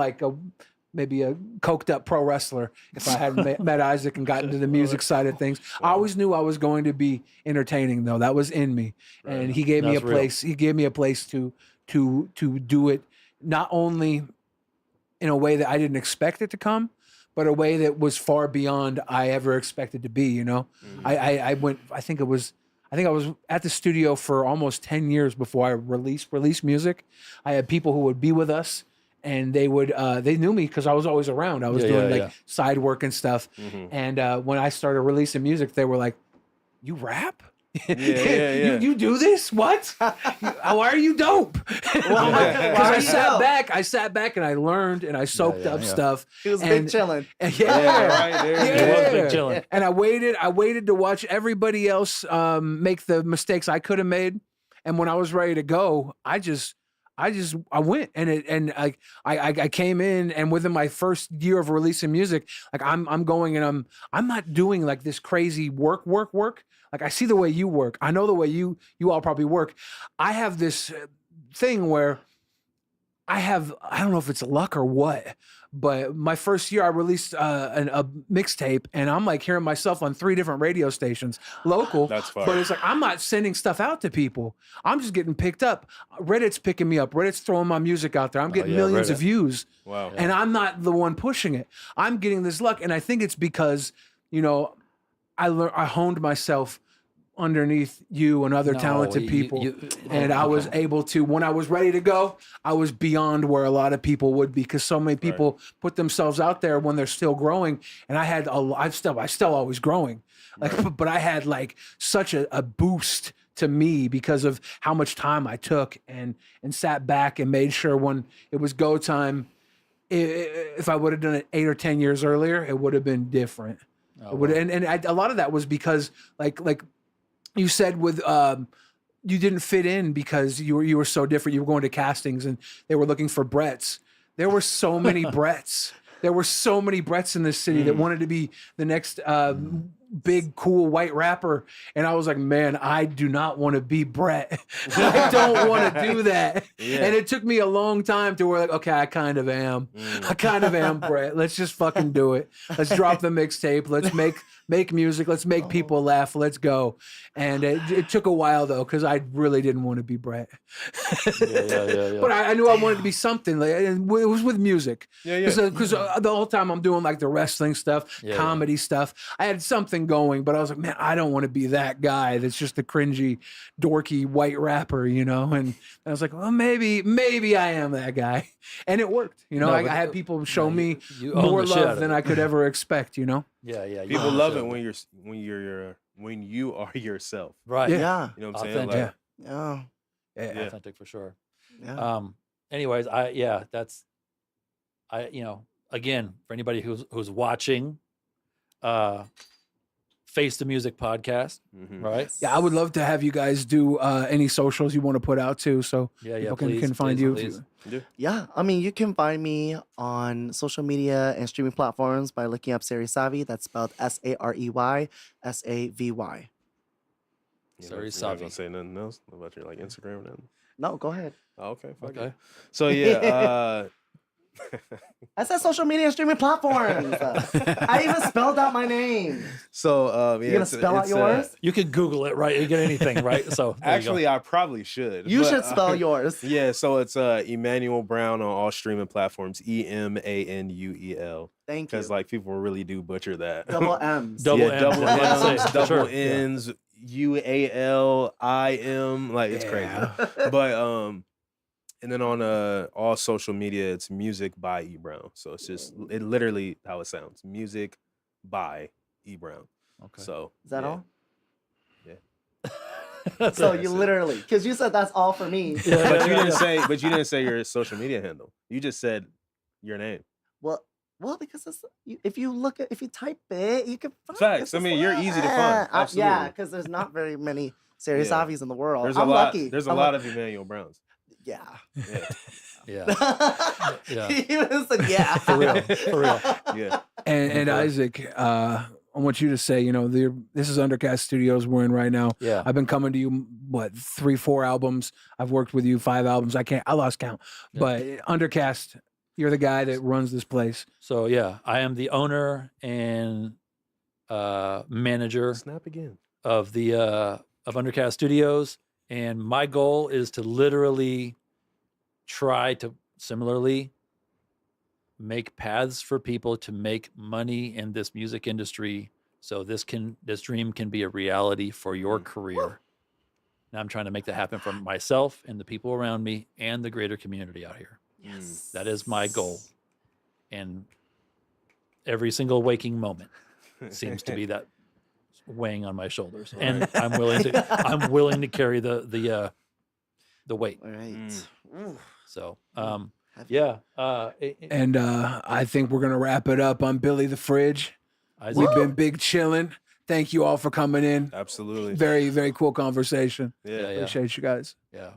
maybe a coked up pro wrestler if I hadn't met Isaac and gotten to the music side of things. I always knew I was going to be entertaining, though. That was in me, and he gave me a place. He gave me a place to do it, not only in a way that I didn't expect it to come, but a way that was far beyond I ever expected to be. I think I was at the studio for almost 10 years before I released music. I had people who would be with us, and they knew me because I was always around. I was doing side work and stuff. And when I started releasing music, they were like, "You rap? You do this? What? Why are you dope?" Because I sat back and I learned and I soaked up stuff. He was big chillin'. Right there. He was big chillin'. And I waited to watch everybody else make the mistakes I could have made. And when I was ready to go, I went, and I came in, and within my first year of releasing music, I'm going, and I'm not doing like this crazy work. Like I see the way you work. I know the way you all probably work. I have this thing where I don't know if it's luck or what, but my first year I released a mixtape, and I'm like hearing myself on 3 different radio stations, local. That's fine. But it's like I'm not sending stuff out to people. I'm just getting picked up. Reddit's picking me up. Reddit's throwing my music out there. I'm getting millions of views. Wow. And I'm not the one pushing it. I'm getting this luck, and I think it's because I honed myself underneath you and other talented people. And I was able to, when I was ready to go, I was beyond where a lot of people would be, because so many people put themselves out there when they're still growing. And I still always growing. But I had such a boost to me because of how much time I took and sat back and made sure when it was go time, if I would have done it 8 or 10 years earlier, it would have been different. A lot of that was because like you said, with you didn't fit in because you were so different. You were going to castings and they were looking for Bretts. There were so many Bretts There were so many Bretts in this city that wanted to be the next big, cool white rapper. And I was like, man, I do not want to be Brett. I don't want to do that. Yeah. And it took me a long time to where like, okay, I kind of am. I kind of am Brett. Let's just fucking do it. Let's drop the mixtape. Let's make music. Let's make people laugh. Let's go. And it took a while though, because I really didn't want to be Brett. Yeah. But I knew I wanted to be something. Like, and it was with music. Yeah. Because the whole time I'm doing like the wrestling stuff, comedy stuff. I had something going, but I was like, man, I don't want to be that guy that's just the cringy, dorky white rapper, you know? And I was like, well, maybe I am that guy. And it worked. You know, No, I but had people show me you own more the shit out love of than it. I could ever expect, you know? Yeah. You People own the love shit it out of when you are yourself. Right. Yeah. You know what I'm saying? Authentic. Like, Yeah. Yeah. Authentic for sure. Yeah. Anyways, again, for anybody who's watching, Face the Music podcast, right? Yeah, I would love to have you guys do any socials you want to put out too, so people can find you. Yeah, I mean, you can find me on social media and streaming platforms by looking up Savy. That's spelled Sarey Savy. Sorry, Savy. Savy. Say nothing else about your like Instagram or nothing. No, go ahead. Oh, okay. Fuck Okay. it. So yeah. I said social media and streaming platforms. I even spelled out my name. So yeah, You gonna spell out yours? You can Google it, right? You get anything, right? So there Actually, I probably should. You but, should spell yours. Yeah, so it's Emanuel Brown on all streaming platforms. Emanuel. Thank you. Because like people really do butcher that. Double M's. Double yeah, M's. double I was about to M's, say, for double sure. N's, UALIM. Like it's crazy. But and then on all social media, it's Music by E Brown. So it's just it literally how it sounds. Music by E Brown. Okay. So Is that yeah. all? That's So it. you literally, because you said that's all for me. Yeah, But you yeah, didn't yeah. say you didn't say your social media handle. You just said your name. Well, because if you type it, you can find Facts. it's I just mean, you're easy to find. yeah, Absolutely. because there's not very many serious Yeah. Savies in the world. There's I'm a lot. lucky. There's a I'm lot of Emmanuel Browns. Yeah. Yeah. Yeah. Yeah. He even said yeah. For real. For real. Yeah. And Isaac, I want you to say, you know, this is Undercast Studios we're in right now. Yeah. I've been coming to you, 3-4 albums. I've worked with you 5 albums. I lost count. Yeah. But Undercast, you're the guy that runs this place. So yeah, I am the owner and manager Snap again. of the of Undercast Studios, and my goal is to literally try to similarly make paths for people to make money in this music industry, so this dream can be a reality for your career. And I'm trying to make that happen for myself and the people around me and the greater community out here. Yes. That is my goal, and every single waking moment seems to be that weighing on my shoulders, and I'm willing to carry the weight. All right. Ooh. So yeah, And I think we're going to wrap it up on Billy the Fridge. Isaac, We've been big chilling. Thank you all for coming in. Absolutely. Very, very cool conversation. Yeah. Yeah. Appreciate you guys. yeah.